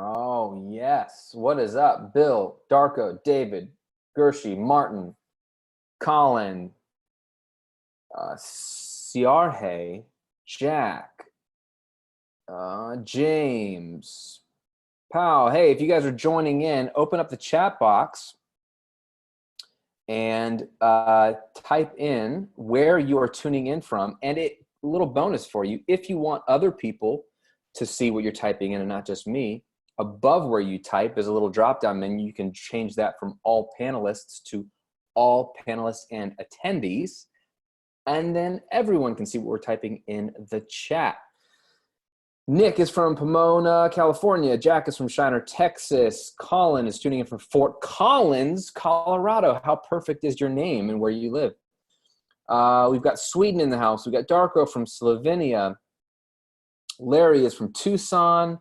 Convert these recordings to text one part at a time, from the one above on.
Oh, yes. What is up? Bill, Darko, David, Gershi, Martin, Colin, Siarhe, Jack, James, Pow. Hey, if you guys are joining in, open up the chat box and type in where you are tuning in from. And a little bonus for you, if you want other people to see what you're typing in and not just me, above where you type is a little drop-down menu. You can change that from all panelists to all panelists and attendees. And then everyone can see what we're typing in the chat. Nick is from Pomona, California. Jack is from Shiner, Texas. Colin is tuning in from Fort Collins, Colorado. How perfect is your name and where you live? We've got Sweden in the house. We've got Darko from Slovenia. Larry is from Tucson,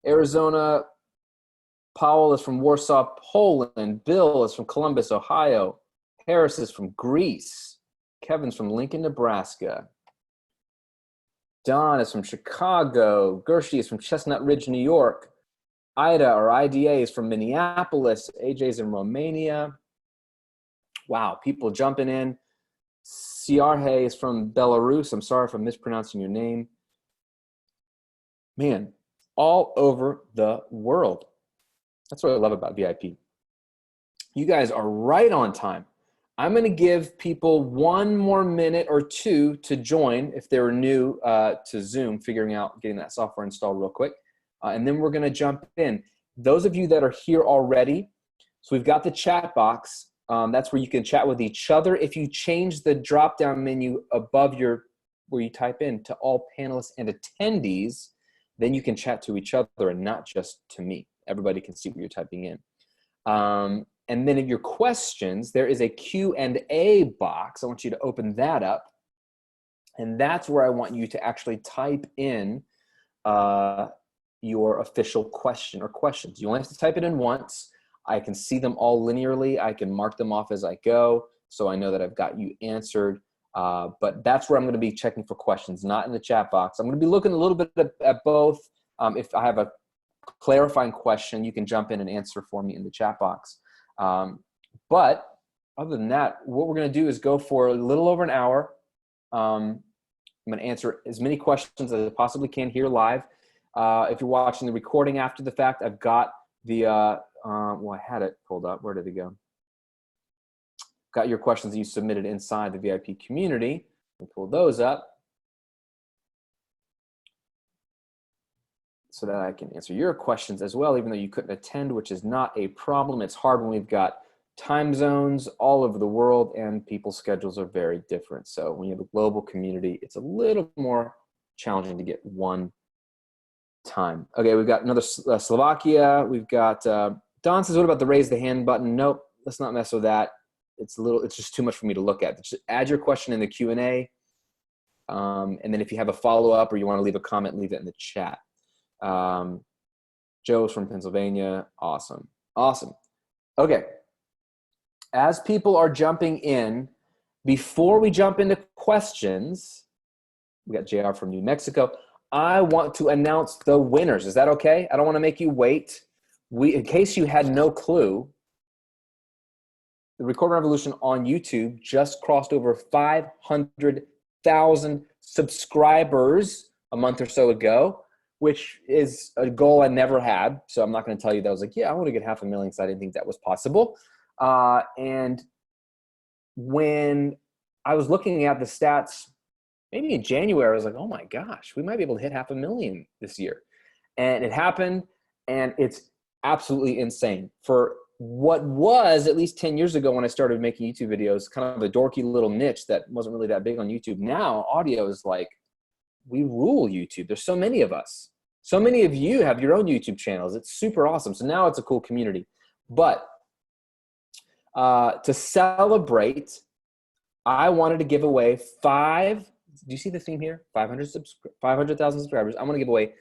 Arizona. Powell is from Warsaw, Poland. Bill is from Columbus, Ohio. Harris is from Greece. Kevin's from Lincoln, Nebraska. Don is from Chicago. Gershi is from Chestnut Ridge, New York. Ida, or IDA, is from Minneapolis. AJ's in Romania. Wow, people jumping in. Siarhe is from Belarus. I'm sorry if I'm mispronouncing your name. Man, all over the world. That's what I love about VIP. You guys are right on time. I'm going to give people 1 more minute or 2 to join if they're new to Zoom, figuring out getting that software installed real quick. And then we're going to jump in. Those of you that are here already, so we've got the chat box. That's where you can chat with each other. If you change the drop-down menu above where you type in to all panelists and attendees, then you can chat to each other and not just to me. Everybody can see what you're typing in. And then in your questions, there is a Q&A box. I want you to open that up. And that's where I want you to actually type in your official question or questions. You only have to type it in once. I can see them all linearly. I can mark them off as I go, so I know that I've got you answered. But that's where I'm going to be checking for questions, not in the chat box. I'm going to be looking a little bit at both. If I have a clarifying question, you can jump in and answer for me in the chat box. But other than that, what we're going to do is go for a little over an hour. I'm going to answer as many questions as I possibly can here live. If you're watching the recording after the fact, I've got the, well, I had it pulled up. Where did it go? Got your questions that you submitted inside the VIP community. We'll pull those up so that I can answer your questions as well, even though you couldn't attend, which is not a problem. It's hard when we've got time zones all over the world and people's schedules are very different. So when you have a global community, it's a little more challenging to get one time. Okay, we've got another Slovakia. We've got, Don says, what about the raise the hand button? Nope, let's not mess with that. It's just too much for me to look at. Just add your question in the Q&A. And then if you have a follow-up or you want to leave a comment, leave it in the chat. Joe's from Pennsylvania. Awesome. Awesome. Okay. As people are jumping in, before we jump into questions, we got JR from New Mexico. I want to announce the winners. Is that okay? I don't want to make you wait. In case you had no clue, the Record Revolution on YouTube just crossed over 500,000 subscribers a month or so ago, which is a goal I never had. So I'm not going to tell you that I was like, yeah, I want to get 500,000 because I didn't think that was possible. And when I was looking at the stats, maybe in January, I was like, oh my gosh, we might be able to hit 500,000 this year. And it happened, and it's absolutely insane. For what was at least 10 years ago when I started making YouTube videos, kind of a dorky little niche that wasn't really that big on YouTube. Now audio is like, we rule YouTube. There's so many of us. So many of you have your own YouTube channels. It's super awesome. So now it's a cool community. But to celebrate, I wanted to give away do you see the theme here? 500,000 subscribers. I'm going to give away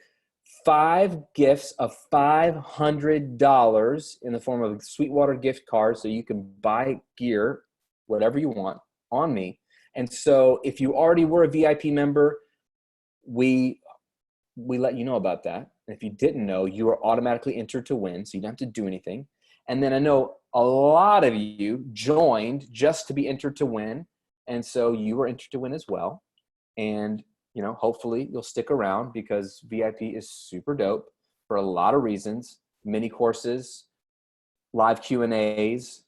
5 gifts of $500 in the form of a Sweetwater gift card, so you can buy gear, whatever you want, on me. And so if you already were a VIP member, we let you know about that. And if you didn't know, you are automatically entered to win, so you don't have to do anything. And then I know a lot of you joined just to be entered to win, and so you were entered to win as well. And you know, hopefully you'll stick around because VIP is super dope for a lot of reasons. Mini courses, live Q&As.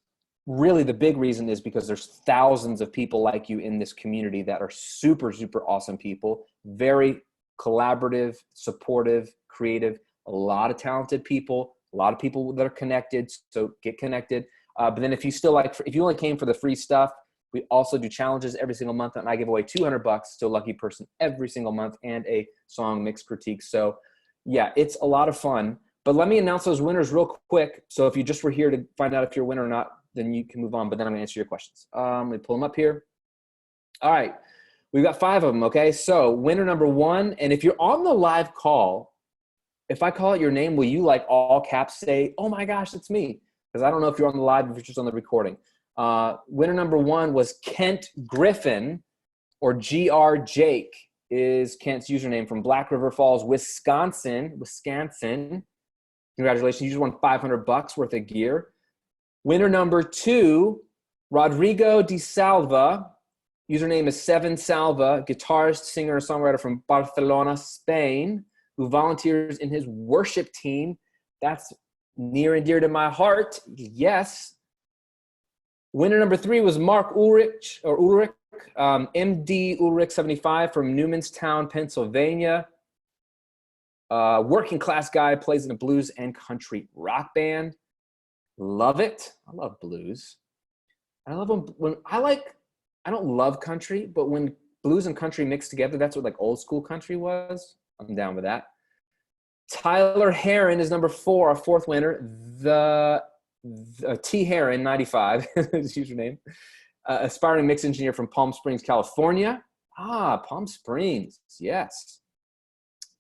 Really the big reason is because there's thousands of people like you in this community that are super, super awesome people, very collaborative, supportive, creative, a lot of talented people, a lot of people that are connected. So get connected. But then if you still like, if you only came for the free stuff, we also do challenges every single month, and I give away $200 to a lucky person every single month and a song mix critique. So yeah, it's a lot of fun. But let me announce those winners real quick. So if you just were here to find out if you're a winner or not, then you can move on. But then I'm gonna answer your questions. Let me pull them up here. All right, we've got 5 of them, okay? So winner number 1, and if you're on the live call, if I call out your name, will you like all caps say, oh my gosh, it's me? Because I don't know if you're on the live, if you're just on the recording. Winner number 1 was Kent Griffin, or GR Jake is Kent's username, from Black River Falls, Wisconsin. Congratulations, you just won $500 worth of gear. Winner number 2, Rodrigo Di Salva, username is 7Salva, guitarist, singer, songwriter from Barcelona, Spain, who volunteers in his worship team. That's near and dear to my heart, yes. Winner number 3 was Mark Ulrich, MD Ulrich 75 from Newmanstown, Pennsylvania. Working class guy, plays in a blues and country rock band. Love it. I love blues. I love when I don't love country, but when blues and country mix together, that's what like old school country was. I'm down with that. Tyler Heron is number 4, our 4th winner. The T Heron 95 is his username. Aspiring mix engineer from Palm Springs, California. Palm Springs, yes.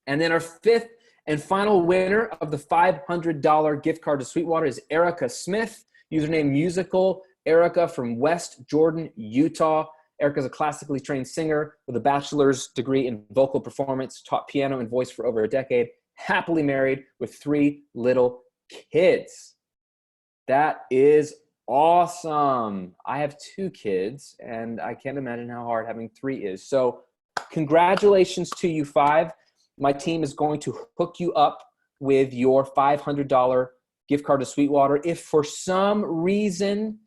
And then our 5th and final winner of the $500 gift card to Sweetwater is Erica Smith, username Musical Erica from West Jordan, Utah. Erica's a classically trained singer with a bachelor's degree in vocal performance, taught piano and voice for over a decade, happily married with 3 little kids. That is awesome. I have 2 kids, and I can't imagine how hard having 3 is. So congratulations to you 5. My team is going to hook you up with your $500 gift card to Sweetwater. If for some reason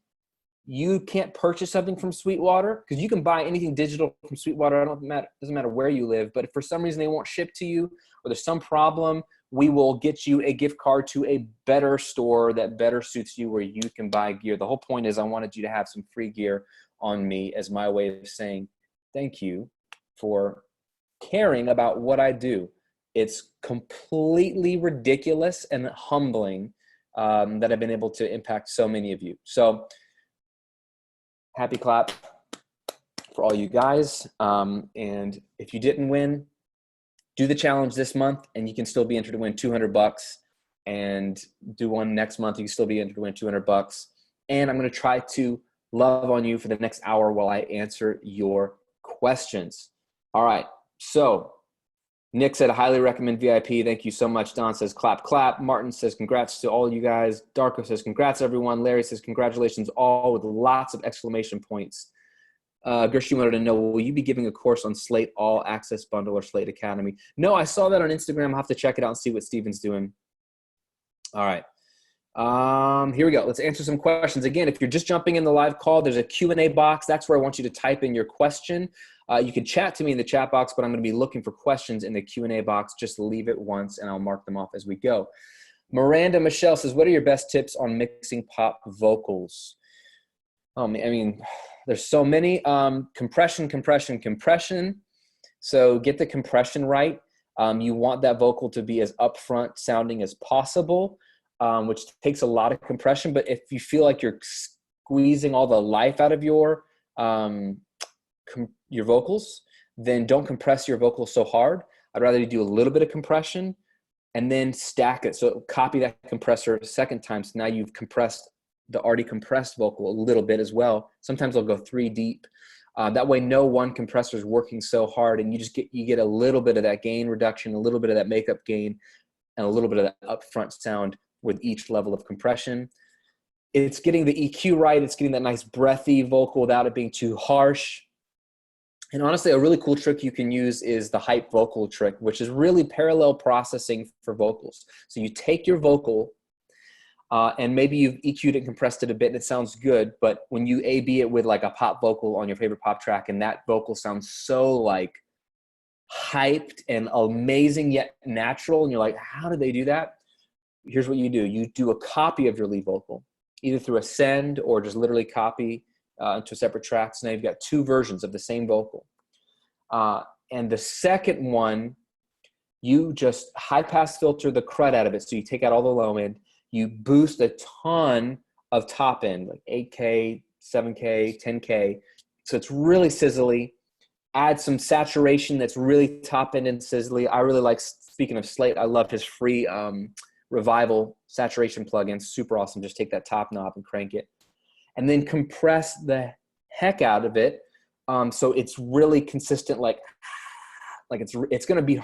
you can't purchase something from Sweetwater, because you can buy anything digital from Sweetwater, it doesn't matter where you live, but if for some reason they won't ship to you or there's some problem, we will get you a gift card to a better store that better suits you where you can buy gear. The whole point is I wanted you to have some free gear on me as my way of saying thank you for caring about what I do. It's completely ridiculous and humbling that I've been able to impact so many of you. So happy clap for all you guys. And if you didn't win, do the challenge this month and you can still be entered to win $200, and do one next month. You can still be entered to win $200. And I'm going to try to love on you for the next hour while I answer your questions. All right. So Nick said, I highly recommend VIP. Thank you so much. Don says, clap, clap. Martin says, congrats to all you guys. Darko says, congrats, everyone. Larry says, congratulations, all, with lots of exclamation points. Gershie wanted to know, will you be giving a course on Slate All Access Bundle or Slate Academy? No, I saw that on Instagram. I'll have to check it out and see what Steven's doing. All right. Here we go. Let's answer some questions. Again, if you're just jumping in the live call, there's a Q&A box. That's where I want you to type in your question. You can chat to me in the chat box, but I'm going to be looking for questions in the Q&A box. Just leave it once and I'll mark them off as we go. Miranda Michelle says, what are your best tips on mixing pop vocals? I mean, there's so many. Compression. So get the compression right. You want that vocal to be as upfront sounding as possible, which takes a lot of compression. But if you feel like you're squeezing all the life out of your vocals, then don't compress your vocals so hard. I'd rather you do a little bit of compression and then stack it. So copy that compressor a second time. So now you've compressed the already compressed vocal a little bit as well. Sometimes I'll go 3 deep. That way no one compressor is working so hard, and you get a little bit of that gain reduction, a little bit of that makeup gain. and a little bit of that upfront sound with each level of compression. It's getting the EQ right. It's getting that nice breathy vocal without it being too harsh. And honestly, a really cool trick you can use is the hype vocal trick, which is really parallel processing for vocals. So you take your vocal and maybe you've EQ'd and compressed it a bit and it sounds good, but when you A/B it with like a pop vocal on your favorite pop track and that vocal sounds so like hyped and amazing yet natural, and you're like, how did they do that? Here's what you do. You do a copy of your lead vocal, either through a send or just literally copy into a separate track. So now you've got two versions of the same vocal. And the second one, you just high pass filter the crud out of it. So you take out all the low end, you boost a ton of top end, like 8K, 7K, 10K. So it's really sizzly. Add some saturation that's really top end and sizzly. I really like, speaking of Slate, I love his free Revival saturation plugin. Super awesome. Just take that top knob and crank it. And then compress the heck out of it. So it's really consistent, like it's going to be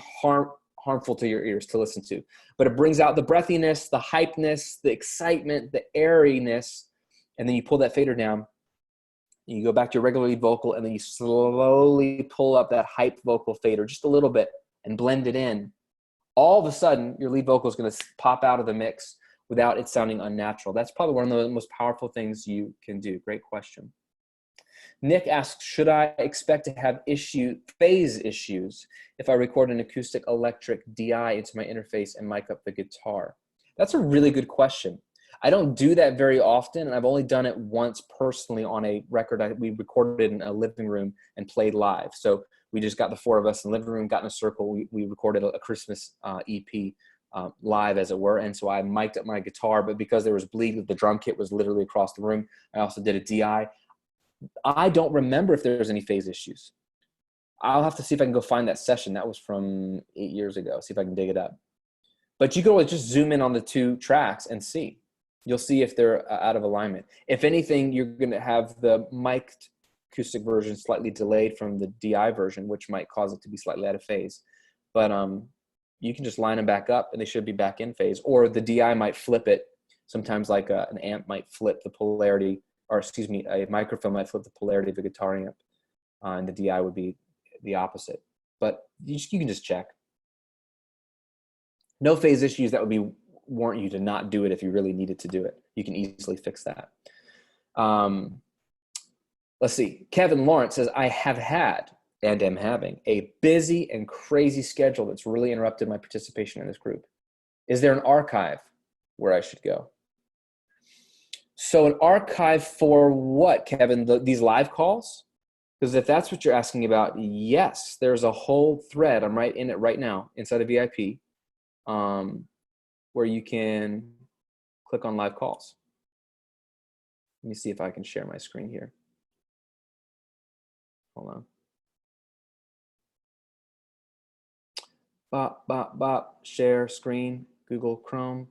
harmful to your ears to listen to. But it brings out the breathiness, the hypeness, the excitement, the airiness. And then you pull that fader down. You go back to your regular lead vocal, and then you slowly pull up that hype vocal fader just a little bit and blend it in. All of a sudden, your lead vocal is going to pop out of the mix without it sounding unnatural. That's probably one of the most powerful things you can do. Great question. Nick asks, should I expect to have phase issues if I record an acoustic electric DI into my interface and mic up the guitar? That's a really good question. I don't do that very often, and I've only done it once personally on a record we recorded in a living room and played live. So we just got the four of us in the living room, got in a circle. We recorded a Christmas EP live, as it were. And so I mic'd up my guitar, but because there was bleed, the drum kit was literally across the room. I also did a DI. I don't remember if there's any phase issues. I'll have to see if I can go find that session. That was from 8 years ago. See if I can dig it up. But you can always just zoom in on the two tracks and see. You'll see if they're out of alignment. If anything, you're going to have the mic'd acoustic version slightly delayed from the DI version, which might cause it to be slightly out of phase. But you can just line them back up and they should be back in phase. Or the DI might flip it. Sometimes like an amp might flip the polarity, or excuse me, a microphone might flip the polarity of a guitar amp. And the DI would be the opposite. But you can just check. No phase issues, that would warrant you to not do it if you really needed to do it. You can easily fix that. Let's see. Kevin Lawrence says, I have had and am having a busy and crazy schedule that's really interrupted my participation in this group. Is there an archive where I should go? So an archive for what, Kevin? These live calls? Because if that's what you're asking about, yes, there's a whole thread. I'm right in it right now inside of VIP where you can click on live calls. Let me see if I can share my screen here. Hold on. Bop, bop, bop, share screen, Google Chrome.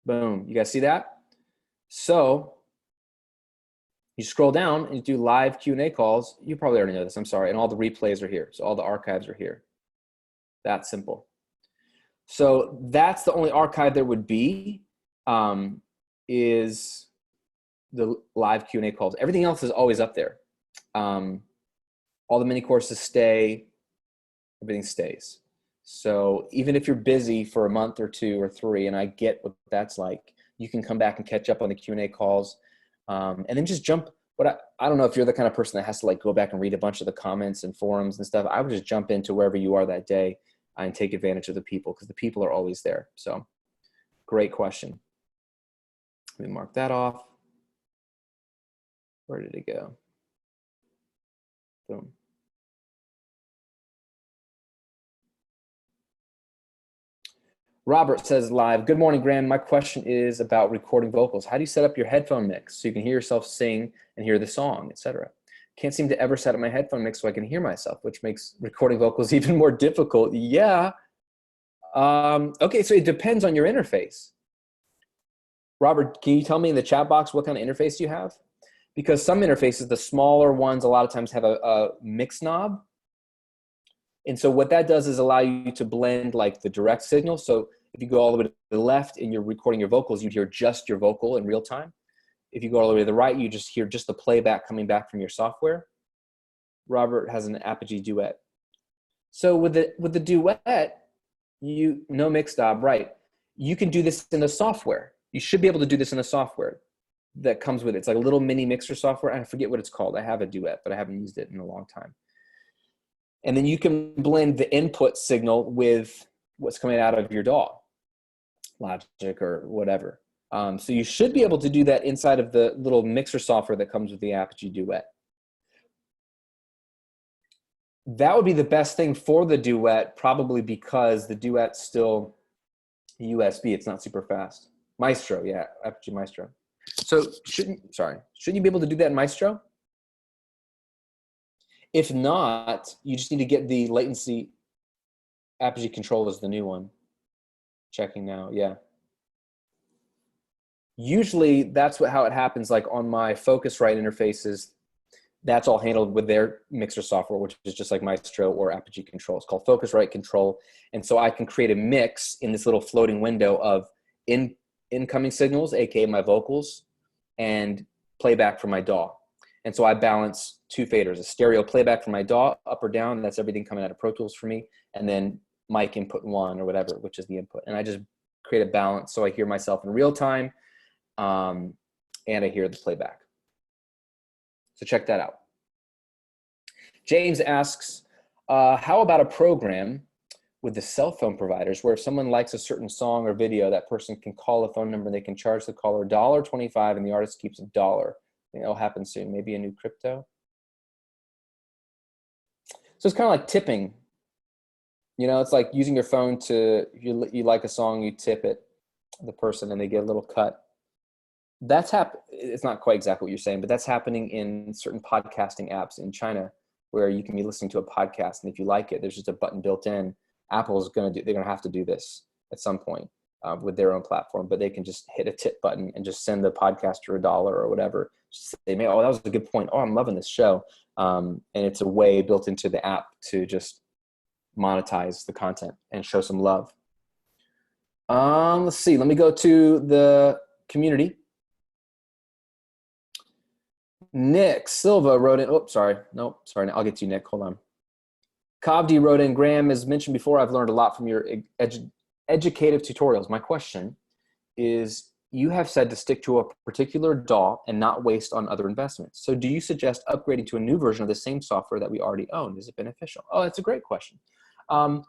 Boom, you guys see that? So you scroll down and you do live Q&A calls. You probably already know this, I'm sorry. And all the replays are here. So all the archives are here. That's simple. So that's the only archive there would be is the live Q&A calls. Everything else is always up there. All the mini courses stay, everything stays. So even if you're busy for a month or two or three, and I get what that's like, you can come back and catch up on the Q&A calls and then just jump. I don't know if you're the kind of person that has to like go back and read a bunch of the comments and forums and stuff. I would just jump into wherever you are that day and take advantage of the people, because the people are always there. So great question. Let me mark that off. Where did it go? Boom. Robert says live, good morning, Graham. My question is about recording vocals. How do you set up your headphone mix so you can hear yourself sing and hear the song, etc.? Can't seem to ever set up my headphone mix so I can hear myself, which makes recording vocals even more difficult. Yeah. Okay, so it depends on your interface. Robert, can you tell me in the chat box what kind of interface you have? Because some interfaces, the smaller ones, a lot of times have a mix knob. And so what that does is allow you to blend like the direct signal. So If you go all the way to the left and you're recording your vocals, you'd hear just your vocal in real time. If you go all the way to the right, you just hear just the playback coming back from your software. Robert has an Apogee duet. So with the duet, no mix stop, right? You can do this in the software. You should be able to do this in the software that comes with it. It's like a little mini mixer software. I forget what it's called. I have a duet, but I haven't used it in a long time. And then you can blend the input signal with what's coming out of your DAW, Logic or whatever. So you should be able to do that inside of the little mixer software that comes with the Apogee Duet. That would be the best thing for the Duet, probably because the Duet's still USB. It's not super fast. Maestro, yeah, Apogee Maestro. So shouldn't you be able to do that in Maestro? If not, you just need to get the latency. Apogee Control is the new one. Checking now, yeah. Usually that's how it happens, like on my Focusrite interfaces, that's all handled with their mixer software, which is just like Maestro or Apogee Control. It's called Focusrite Control. And so I can create a mix in this little floating window of incoming signals, aka my vocals, and playback from my DAW. And so I balance two faders, a stereo playback from my DAW, up or down, that's everything coming out of Pro Tools for me, and then mic input 1 or whatever, which is the input. And I just create a balance so I hear myself in real time, and I hear the playback. So check that out. James asks, how about a program with the cell phone providers where if someone likes a certain song or video, that person can call a phone number and they can charge the caller $1.25 and the artist keeps $1. I think that'll happen soon. Maybe a new crypto. So it's kind of like tipping. You know, it's like using your phone to, you like a song, you tip it, the person, and they get a little cut. It's not quite exactly what you're saying, but that's happening in certain podcasting apps in China where you can be listening to a podcast, and if you like it, there's just a button built in. They're gonna have to do this at some point with their own platform, but they can just hit a tip button and just send the podcaster $1 or whatever. They may, oh, that was a good point. Oh, I'm loving this show. And it's a way built into the app to just monetize the content and show some love. Let's see, let me go to the community. Nick Silva wrote in, I'll get to you, Nick, hold on. Kavdi wrote in, Graham, as mentioned before, I've learned a lot from your educative tutorials. My question is, you have said to stick to a particular DAW and not waste on other investments. So do you suggest upgrading to a new version of the same software that we already own? Is it beneficial? Oh, that's a great question. I'll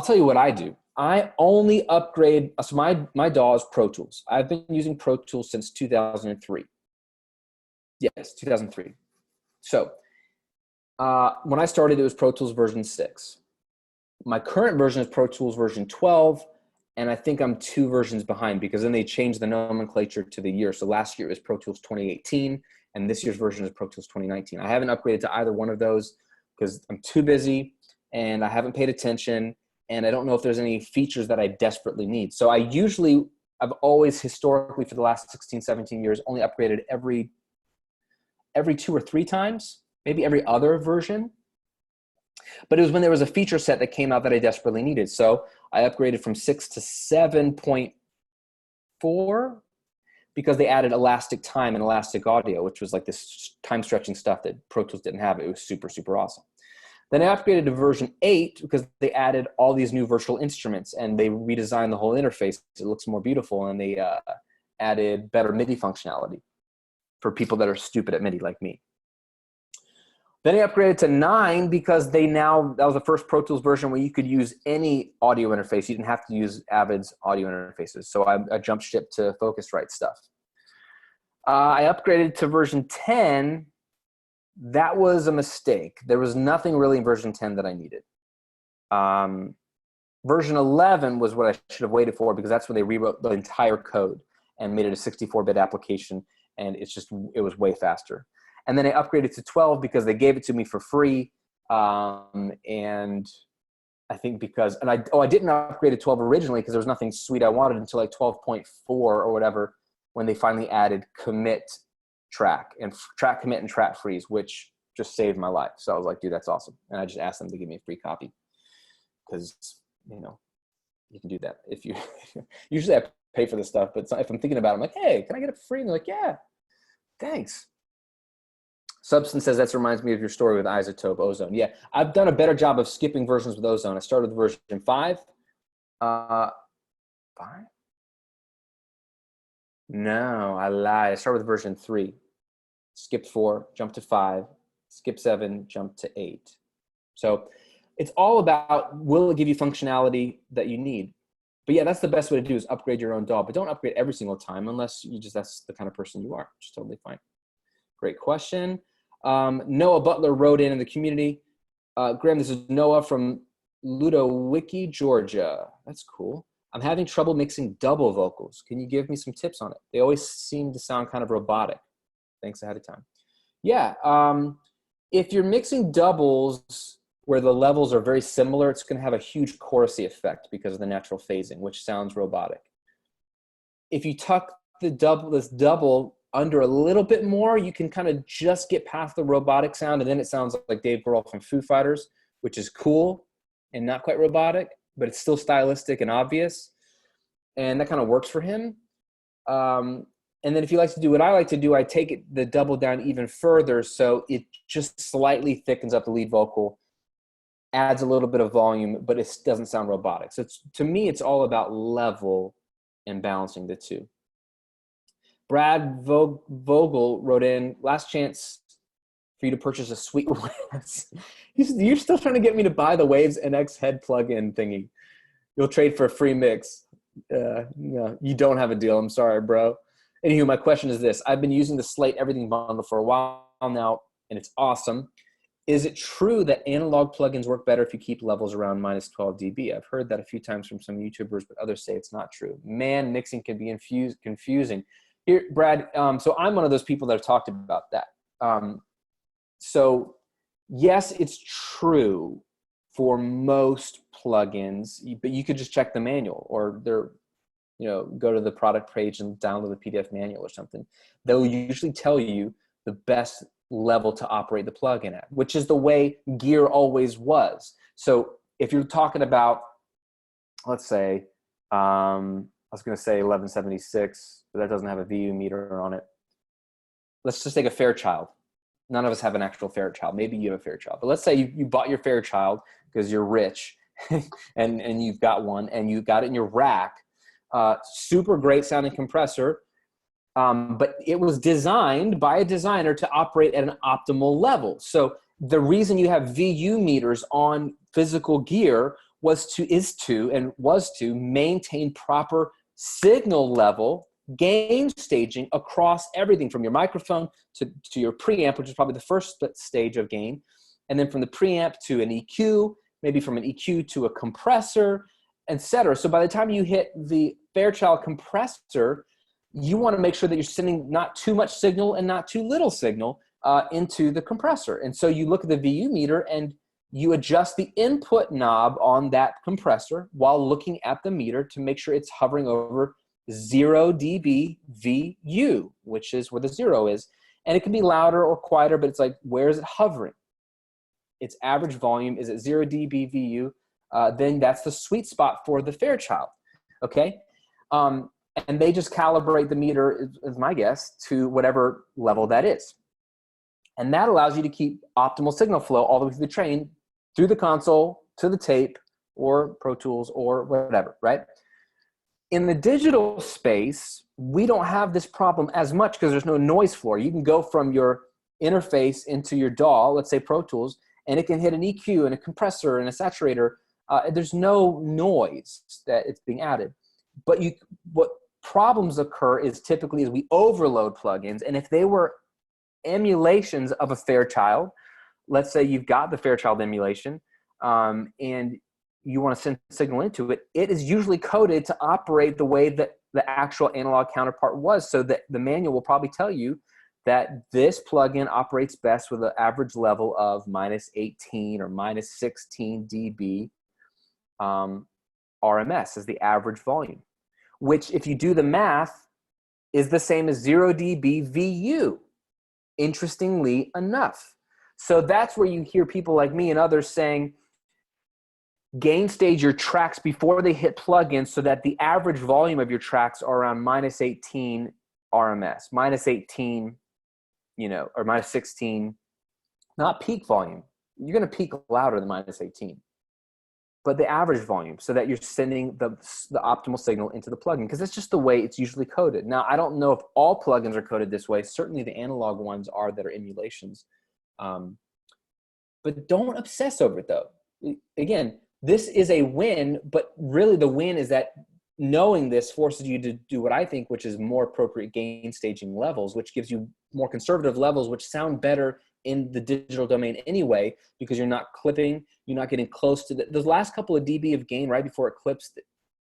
tell you what I do. I only upgrade, so my DAW is Pro Tools. I've been using Pro Tools since 2003. Yes, 2003. So when I started, it was Pro Tools version 6. My current version is Pro Tools version 12, and I think I'm 2 versions behind because then they changed the nomenclature to the year. So last year it was Pro Tools 2018, and this year's version is Pro Tools 2019. I haven't upgraded to either one of those because I'm too busy and I haven't paid attention, and I don't know if there's any features that I desperately need. So I've always historically for the last 16, 17 years only upgraded every 2 or 3 times, maybe every other version. But it was when there was a feature set that came out that I desperately needed. So I upgraded from 6 to 7.4 because they added elastic time and elastic audio, which was like this time stretching stuff that Pro Tools didn't have. It was super, super awesome. Then I upgraded to version 8 because they added all these new virtual instruments and they redesigned the whole interface. It looks more beautiful, and they added better MIDI functionality for people that are stupid at MIDI like me. Then I upgraded to 9 because that was the first Pro Tools version where you could use any audio interface. You didn't have to use Avid's audio interfaces. So I jumped ship to Focusrite stuff. I upgraded to version 10. That was a mistake. There was nothing really in version 10 that I needed. Version 11 was what I should have waited for because that's when they rewrote the entire code and made it a 64-bit application. And it was way faster. And then I upgraded to 12 because they gave it to me for free. And I think I didn't upgrade to 12 originally because there was nothing sweet I wanted until like 12.4 or whatever, when they finally added commit track commit and track freeze, which just saved my life. So I was like, dude, that's awesome. And I just asked them to give me a free copy because, you can do that. If you, usually I pay for this stuff, but if I'm thinking about it, I'm like, hey, can I get it for free? And they're like, yeah, thanks. Substance says, that reminds me of your story with Izotope ozone. Yeah, I've done a better job of skipping versions with ozone. I started with version 5. 5? No, I lied. I started with version 3. Skipped 4, jumped to 5, skip 7, jumped to 8. So it's all about, will it give you functionality that you need? But yeah, that's the best way to do, is upgrade your own DAW. But don't upgrade every single time unless you just, that's the kind of person you are, which is totally fine. Great question. Noah Butler wrote in the community. Graham, this is Noah from Ludowiki, Georgia. That's cool. I'm having trouble mixing double vocals. Can you give me some tips on it? They always seem to sound kind of robotic. Thanks ahead of time. Yeah, if you're mixing doubles where the levels are very similar, it's gonna have a huge chorusy effect because of the natural phasing, which sounds robotic. If you tuck this double under a little bit more, you can kind of just get past the robotic sound, and then it sounds like Dave Grohl from Foo Fighters, which is cool and not quite robotic, but it's still stylistic and obvious, and that kind of works for him. And then if you like to do what I like to do, I take the double down even further, so it just slightly thickens up the lead vocal, adds a little bit of volume, but it doesn't sound robotic. So to me, it's all about level and balancing the two. Brad Vogel wrote in, last chance for you to purchase a Sweetwater. You're still trying to get me to buy the Waves NX head plug-in thingy. You'll trade for a free mix. No, you don't have a deal. I'm sorry, bro. Anywho, my question is this. I've been using the Slate Everything bundle for a while now, and it's awesome. Is it true that analog plugins work better if you keep levels around -12 dB? I've heard that a few times from some YouTubers, but others say it's not true. Man, mixing can be confusing. Here, Brad, so I'm one of those people that have talked about that. So yes, it's true for most plugins, but you could just check the manual, or go to the product page and download the PDF manual or something. They'll usually tell you the best level to operate the plugin at, which is the way gear always was. So if you're talking about, let's say, I was going to say 1176, but that doesn't have a VU meter on it. Let's just take a Fairchild. None of us have an actual Fairchild. Maybe you have a Fairchild, but let's say you bought your Fairchild because you're rich and you've got one and you got it in your rack. Super great sounding compressor, but it was designed by a designer to operate at an optimal level. So the reason you have VU meters on physical gear was to maintain proper signal level, gain staging across everything from your microphone to your preamp, which is probably the first stage of gain, and then from the preamp to an EQ, maybe from an EQ to a compressor, etc. So by the time you hit the Fairchild compressor, you want to make sure that you're sending not too much signal and not too little signal into the compressor. And so you look at the VU meter and you adjust the input knob on that compressor while looking at the meter to make sure it's hovering over 0 dB VU, which is where the 0 is. And it can be louder or quieter, but it's like, where is it hovering? Its average volume is at 0 dB VU. Then that's the sweet spot for the Fairchild, okay? And they just calibrate the meter, is my guess, to whatever level that is. And that allows you to keep optimal signal flow all the way through the train, through the console, to the tape, or Pro Tools, or whatever, right? In the digital space, we don't have this problem as much because there's no noise floor. You can go from your interface into your DAW, let's say Pro Tools, and it can hit an EQ and a compressor and a saturator. There's no noise that it's being added. But what problems occur is typically we overload plugins, and if they were emulations of a Fairchild, let's say you've got the Fairchild emulation, and you want to send signal into it, it is usually coded to operate the way that the actual analog counterpart was, so that the manual will probably tell you that this plugin operates best with an average level of -18 or -16 dB RMS as the average volume, which if you do the math is the same as 0 dB VU, interestingly enough. So that's where you hear people like me and others saying, gain stage your tracks before they hit plugins so that the average volume of your tracks are around minus 18 RMS, minus 18, or minus 16, not peak volume. You're going to peak louder than minus 18, but the average volume so that you're sending the optimal signal into the plugin, because that's just the way it's usually coded. Now, I don't know if all plugins are coded this way. Certainly the analog ones are that are emulations. But don't obsess over it though. Again, this is a win, but really the win is that knowing this forces you to do what I think, which is more appropriate gain staging levels, which gives you more conservative levels, which sound better in the digital domain anyway, because you're not clipping, you're not getting close to those last couple of dB of gain right before it clips,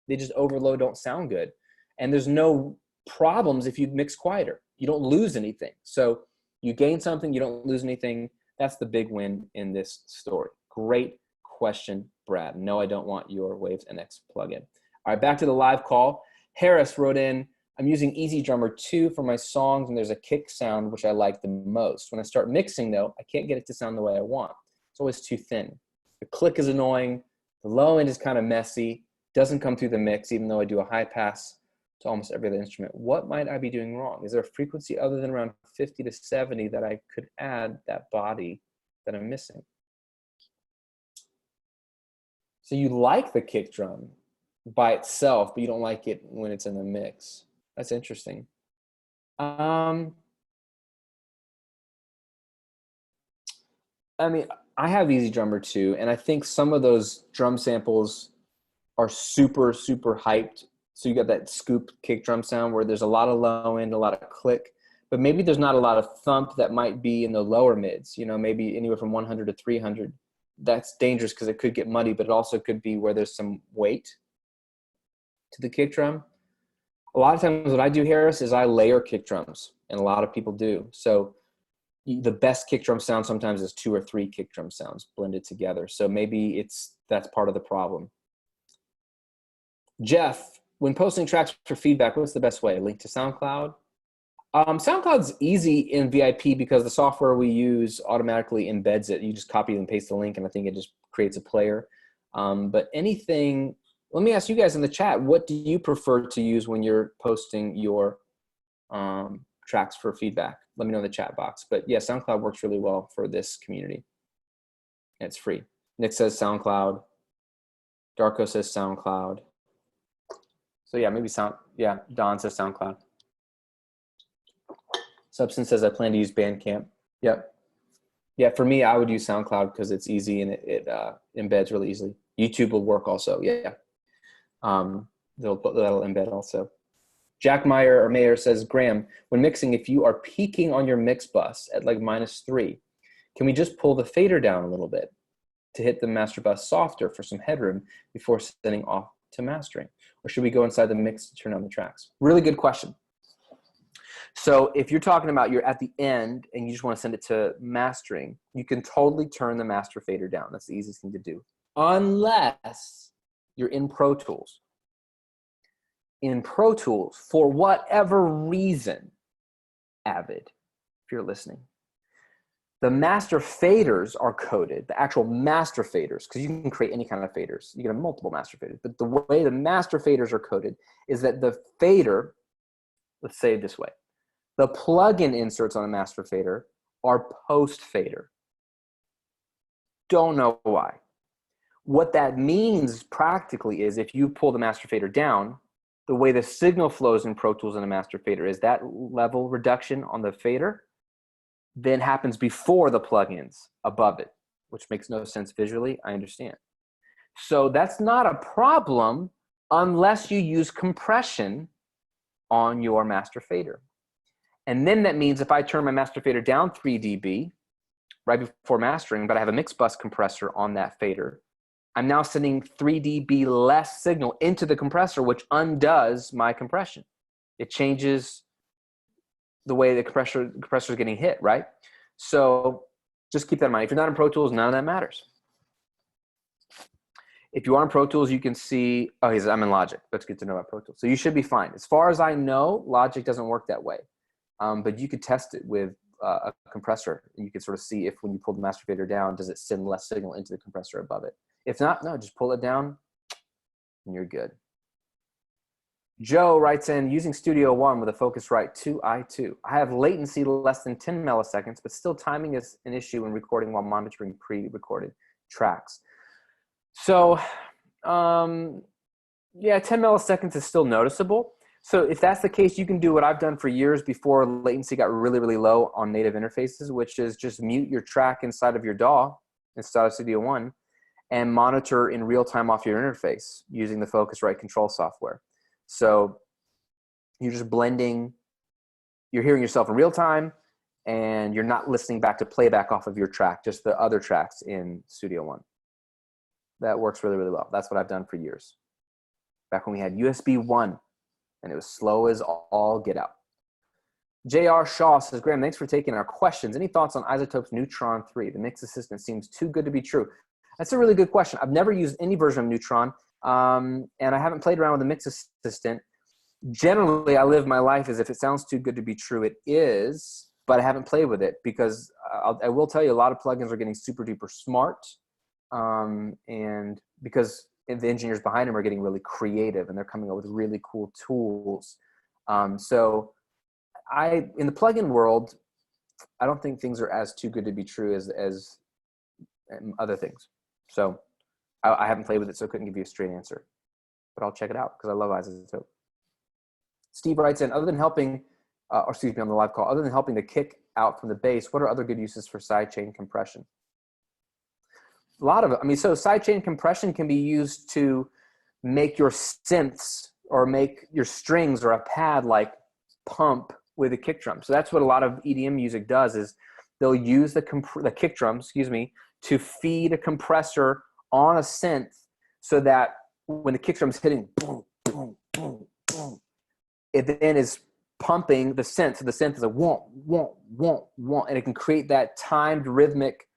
they just overload, don't sound good. And there's no problems if you mix quieter. You don't lose anything. So you gain something, you don't lose anything. That's the big win in this story. Great question, Brad. No, I don't want your Waves NX plugin. All right, back to the live call. Harris wrote in, I'm using Easy Drummer 2 for my songs, and there's a kick sound which I like the most. When I start mixing, though, I can't get it to sound the way I want. It's always too thin. The click is annoying. The low end is kind of messy. Doesn't come through the mix, even though I do a high pass to almost every other instrument. What might I be doing wrong? Is there a frequency other than around 50 to 70 that I could add that body that I'm missing? So you like the kick drum by itself, but you don't like it when it's in the mix. That's interesting. I mean, I have Easy Drummer 2, and I think some of those drum samples are super, super hyped. So you got that scoop kick drum sound where there's a lot of low end, a lot of click, but maybe there's not a lot of thump that might be in the lower mids, maybe anywhere from 100 to 300. That's dangerous because it could get muddy, but it also could be where there's some weight to the kick drum. A lot of times what I do, Harris, is I layer kick drums, and a lot of people do. So the best kick drum sound sometimes is 2 or 3 kick drum sounds blended together. So maybe that's part of the problem. Jeff, when posting tracks for feedback, what's the best way? Link to SoundCloud? SoundCloud's easy in VIP because the software we use automatically embeds it. You just copy and paste the link, and I think it just creates a player. But anything, let me ask you guys in the chat, what do you prefer to use when you're posting your tracks for feedback? Let me know in the chat box. But yeah, SoundCloud works really well for this community. And it's free. Nick says SoundCloud. Darko says SoundCloud. So yeah, maybe Don says SoundCloud. Substance says I plan to use Bandcamp. Yep. Yeah, for me, I would use SoundCloud because it's easy and it embeds really easily. YouTube will work also. Yeah. That'll embed also. Jack Mayer says, Graham, when mixing, if you are peaking on your mix bus at like -3, can we just pull the fader down a little bit to hit the master bus softer for some headroom before sending off to mastering? Or should we go inside the mix to turn on the tracks? Really good question. So if you're talking about you're at the end and you just want to send it to mastering, you can totally turn the master fader down. That's the easiest thing to do. Unless you're in Pro Tools. In Pro Tools, for whatever reason, Avid, if you're listening, the master faders are coded, the actual master faders, because you can create any kind of faders. You can have multiple master faders. But the way the master faders are coded is that the fader, let's say it this way, the plugin inserts on a master fader are post fader. Don't know why. What that means practically is if you pull the master fader down, the way the signal flows in Pro Tools in a master fader is that level reduction on the fader then happens before the plugins above it, which makes no sense visually, I understand. So that's not a problem unless you use compression on your master fader. And then that means if I turn my master fader down 3 dB right before mastering, but I have a mix bus compressor on that fader, I'm now sending 3 dB less signal into the compressor, which undoes my compression. It changes the way the compressor is getting hit, right? So just keep that in mind. If you're not in Pro Tools, none of that matters. If you are in Pro Tools, you can see, oh, he says, I'm in Logic. That's good to know about Pro Tools. So you should be fine. As far as I know, Logic doesn't work that way. But you could test it with a compressor. You could sort of see if when you pull the master fader down, does it send less signal into the compressor above it. If not, no, just pull it down and you're good. Joe writes in, using Studio One with a Focusrite 2i2. I have latency less than 10 milliseconds, but still timing is an issue when recording while monitoring pre-recorded tracks. So, yeah, 10 milliseconds is still noticeable. So if that's the case, you can do what I've done for years before latency got really, really low on native interfaces, which is just mute your track inside of your DAW, inside of Studio One, and monitor in real time off your interface using the Focusrite control software. So you're just blending, you're hearing yourself in real time, and you're not listening back to playback off of your track, just the other tracks in Studio One. That works really, really well. That's what I've done for years. Back when we had USB 1, and it was slow as all get out. J.R. Shaw says, Graham, thanks for taking our questions. Any thoughts on Izotope's Neutron 3? The mix assistant seems too good to be true. That's a really good question. I've never used any version of Neutron, and I haven't played around with the mix assistant. Generally, I live my life as if it sounds too good to be true. It is, but I haven't played with it because I will tell you a lot of plugins are getting super duper smart, and because the engineers behind them are getting really creative and they're coming up with really cool tools. So in the plugin world, I don't think things are as too good to be true as other things. So I haven't played with it, so I couldn't give you a straight answer, but I'll check it out because I love Izotope. Steve writes in, other than helping, or excuse me, on the live call, other than helping the kick out from the bass, what are other good uses for sidechain compression? A lot of it. I mean, so sidechain compression can be used to make your synths or make your strings or a pad like pump with a kick drum. So that's what a lot of EDM music does, is they'll use the kick drum, excuse me, to feed a compressor on a synth so that when the kick drum's hitting boom, boom, boom, boom, it then is pumping the synth. So the synth is a womp, womp, womp, womp, and it can create that timed rhythmic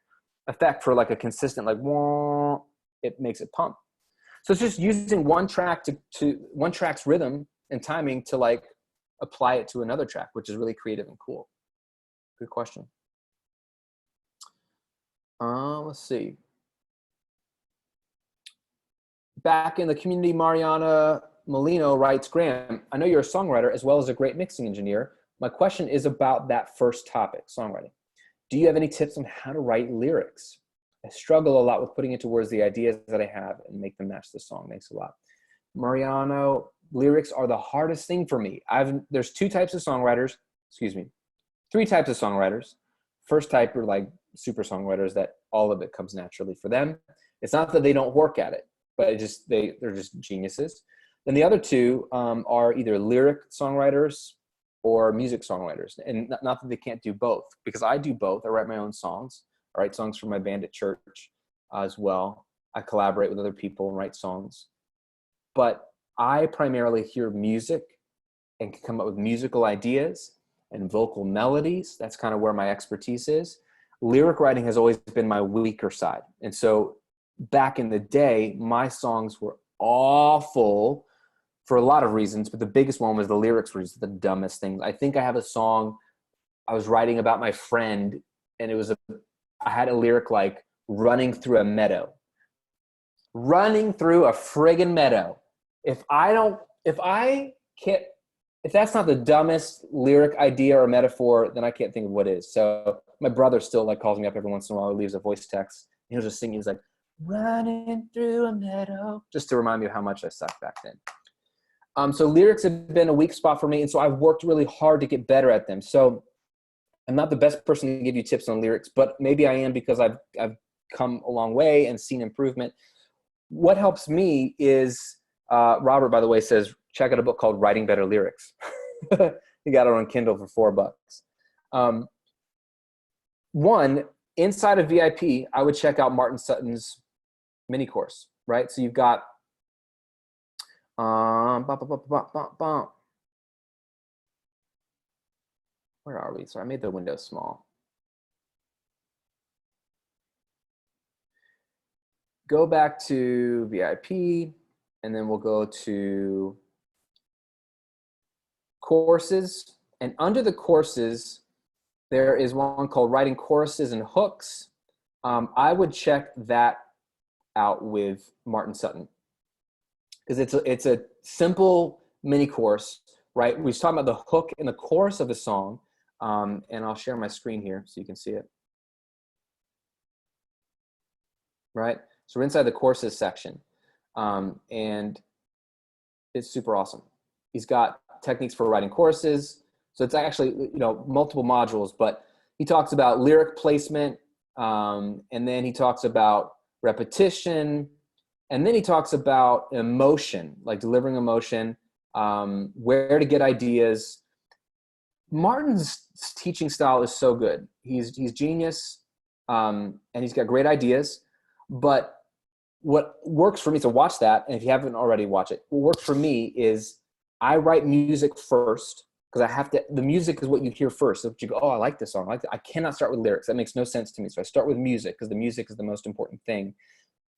effect for like a consistent like womp. It makes it pump. So it's just using one track to one track's rhythm and timing to like apply it to another track, which is really creative and cool. Good question. Let's see. Back in the community, Mariana Molino writes, Graham, I know you're a songwriter as well as a great mixing engineer. My question is about that first topic, songwriting. Do you have any tips on how to write lyrics? I struggle a lot with putting into words the ideas that I have and make them match the song. Thanks a lot. Mariano, lyrics are the hardest thing for me. There's two types of songwriters, excuse me, three types of songwriters. First type are like super songwriters that all of it comes naturally for them. It's not that they don't work at it, but they're just geniuses. Then the other two are either lyric songwriters or music songwriters. And not that they can't do both, because I do both. I write my own songs. I write songs for my band at church as well. I collaborate with other people and write songs. But I primarily hear music and can come up with musical ideas and vocal melodies. That's kind of where my expertise is. Lyric writing has always been my weaker side. And so back in the day, my songs were awful for a lot of reasons, but the biggest one was the lyrics were just the dumbest thing. I think I have a song I was writing about my friend, and I had a lyric like running through a meadow. Running through a friggin' meadow. If that's not the dumbest lyric idea or metaphor, then I can't think of what is. So my brother still like calls me up every once in a while. He leaves a voice text. He'll just sing. He's like, running through a meadow, just to remind me of how much I sucked back then. So lyrics have been a weak spot for me, and so I've worked really hard to get better at them. So I'm not the best person to give you tips on lyrics, but maybe I am because I've come a long way and seen improvement. What helps me is, Robert, by the way, says, check out a book called Writing Better Lyrics. He got it on Kindle for $4. One, inside of VIP, I would check out Martin Sutton's mini course, right? So you've got, where are we? Sorry, I made the window small. Go back to VIP, and then we'll go to courses. And under the courses, there is one called Writing Choruses and Hooks. I would check that out with Martin Sutton, because it's a simple mini course, right? We was talking about the hook and the chorus of the song, and I'll share my screen here so you can see it. Right, so we're inside the courses section, and it's super awesome. He's got techniques for writing choruses, so it's actually, you know, multiple modules, but he talks about lyric placement, and then he talks about repetition, and then he talks about emotion, like delivering emotion, where to get ideas. Martin's teaching style is so good. He's genius, and he's got great ideas. But what works for me, so watch that, and if you haven't already, watch it. What works for me is I write music first, because I have to, the music is what you hear first. So you go, oh, I like this song. I like that. I cannot start with lyrics. That makes no sense to me. So I start with music, because the music is the most important thing,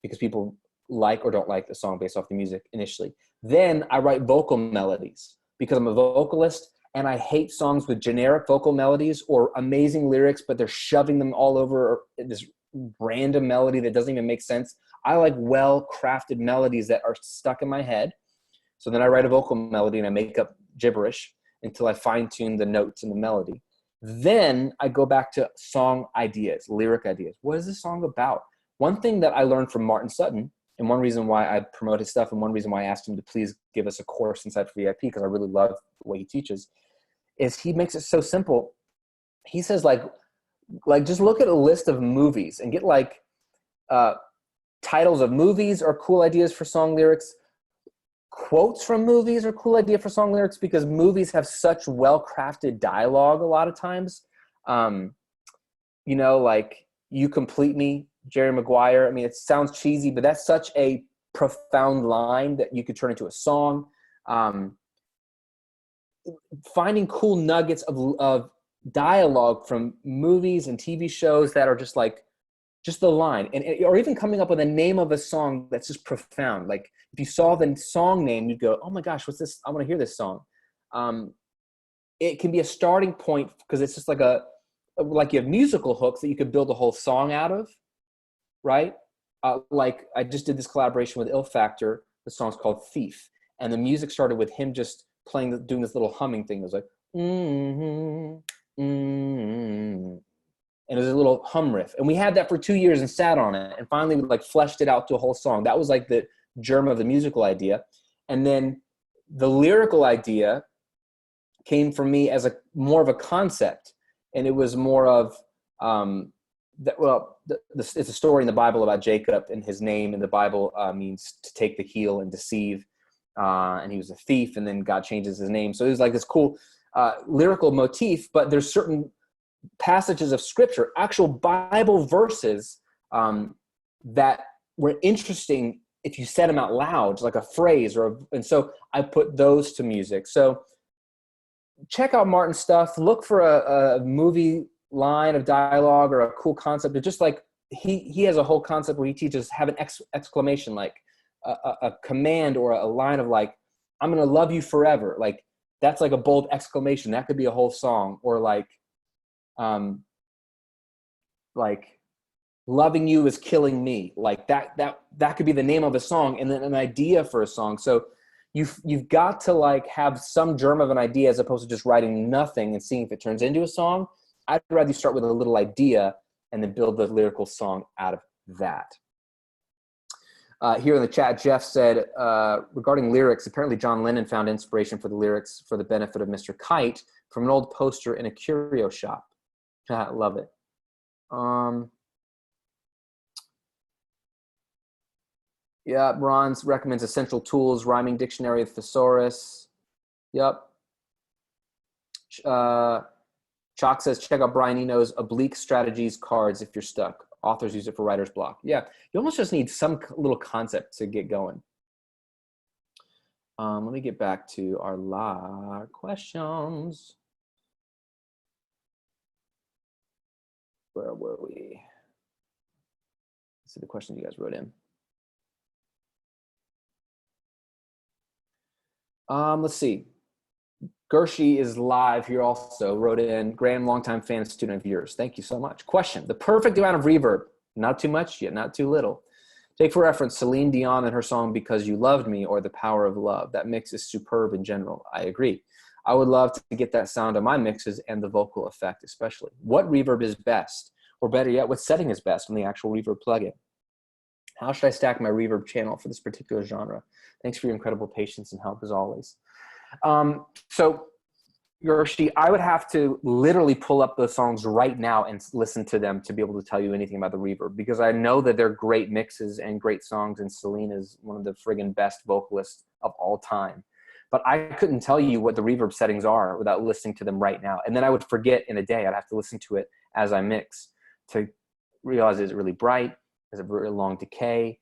because people like or don't like the song based off the music initially. Then I write vocal melodies, because I'm a vocalist, and I hate songs with generic vocal melodies or amazing lyrics, but they're shoving them all over this random melody that doesn't even make sense. I like well-crafted melodies that are stuck in my head. So then I write a vocal melody and I make up gibberish until I fine-tune the notes in the melody. Then I go back to song ideas, lyric ideas. What is this song about? One thing that I learned from Martin Sutton, and one reason why I promote his stuff, and one reason why I asked him to please give us a course inside for VIP, because I really love the way he teaches, is he makes it so simple. He says, like just look at a list of movies and get like titles of movies are cool ideas for song lyrics. Quotes from movies are cool idea for song lyrics, because movies have such well-crafted dialogue a lot of times. You know, like "You Complete Me," Jerry Maguire. I mean, it sounds cheesy, but that's such a profound line that you could turn into a song. Finding cool nuggets of dialogue from movies and TV shows that are just like, just the line, or even coming up with a name of a song that's just profound. Like if you saw the song name, you'd go, oh my gosh, what's this? I want to hear this song. It can be a starting point, because it's just like you have musical hooks that you could build a whole song out of, right? Like I just did this collaboration with Ill Factor. The song's called Thief. And the music started with him just doing this little humming thing. It was like, and it was a little hum riff. And we had that for 2 years and sat on it, and finally we like fleshed it out to a whole song. That was like the germ of the musical idea. And then the lyrical idea came from me as more of a concept. And it was more of, it's a story in the Bible about Jacob, and his name in the Bible means to take the heel and deceive. And he was a thief, and then God changes his name. So it was like this cool lyrical motif, but there's certain passages of scripture, actual Bible verses, that were interesting if you said them out loud, like a phrase and so I put those to music. So check out Martin's stuff. Look for a movie line of dialogue or a cool concept. It's just like he has a whole concept where he teaches have an exclamation, like a command or a line of like, I'm going to love you forever. Like that's like a bold exclamation. That could be a whole song. Or like loving you is killing me. Like that could be the name of a song, and then an idea for a song. So you've got to like have some germ of an idea, as opposed to just writing nothing and seeing if it turns into a song. I'd rather you start with a little idea and then build the lyrical song out of that. Here in the chat, Jeff said, regarding lyrics, apparently John Lennon found inspiration for the lyrics for the benefit of Mr. Kite from an old poster in a curio shop. Love it. Yeah, Ron's recommends Essential Tools, Rhyming Dictionary of Thesaurus. Yep. Chalk says, check out Brian Eno's Oblique Strategies cards if you're stuck. Authors use it for writer's block. Yeah, you almost just need some little concept to get going. Let me get back to our live questions. Where were we? Let's see the questions you guys wrote in. Let's see. Gershi is live here also, wrote in, Graham, longtime fan, student of yours. Thank you so much. Question, the perfect amount of reverb, not too much yet, not too little. Take for reference Celine Dion and her song Because You Loved Me or The Power of Love. That mix is superb in general. I agree. I would love to get that sound on my mixes and the vocal effect especially. What reverb is best? Or better yet, what setting is best on the actual reverb plugin? How should I stack my reverb channel for this particular genre? Thanks for your incredible patience and help as always. So Yoshi, I would have to literally pull up those songs right now and listen to them to be able to tell you anything about the reverb, because I know that they're great mixes and great songs, and Celine is one of the friggin' best vocalists of all time. But I couldn't tell you what the reverb settings are without listening to them right now. And then I would forget in a day. I'd have to listen to it as I mix to realize, is it really bright? Is it very long decay?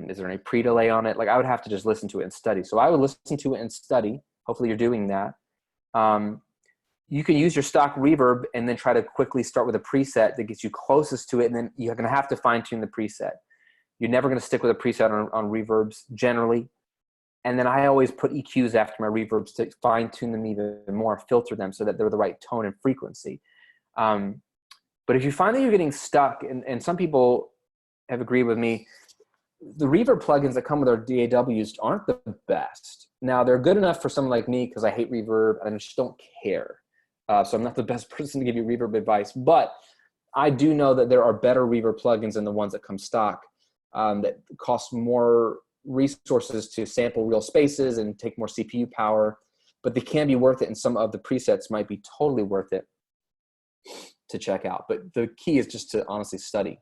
Is there any pre-delay on it? Like, I would have to just listen to it and study. So I would listen to it and study. Hopefully you're doing that. You can use your stock reverb and then try to quickly start with a preset that gets you closest to it, and then you're going to have to fine tune the preset. You're never going to stick with a preset on reverbs generally. And then I always put EQs after my reverbs to fine tune them even more, filter them so that they're the right tone and frequency. But if you find that you're getting stuck, and some people have agreed with me, the reverb plugins that come with our DAWs aren't the best. Now, they're good enough for someone like me because I hate reverb and I just don't care. So I'm not the best person to give you reverb advice, but I do know that there are better reverb plugins than the ones that come stock that cost more resources to sample real spaces and take more CPU power, but they can be worth it, and some of the presets might be totally worth it to check out. But the key is just to honestly study.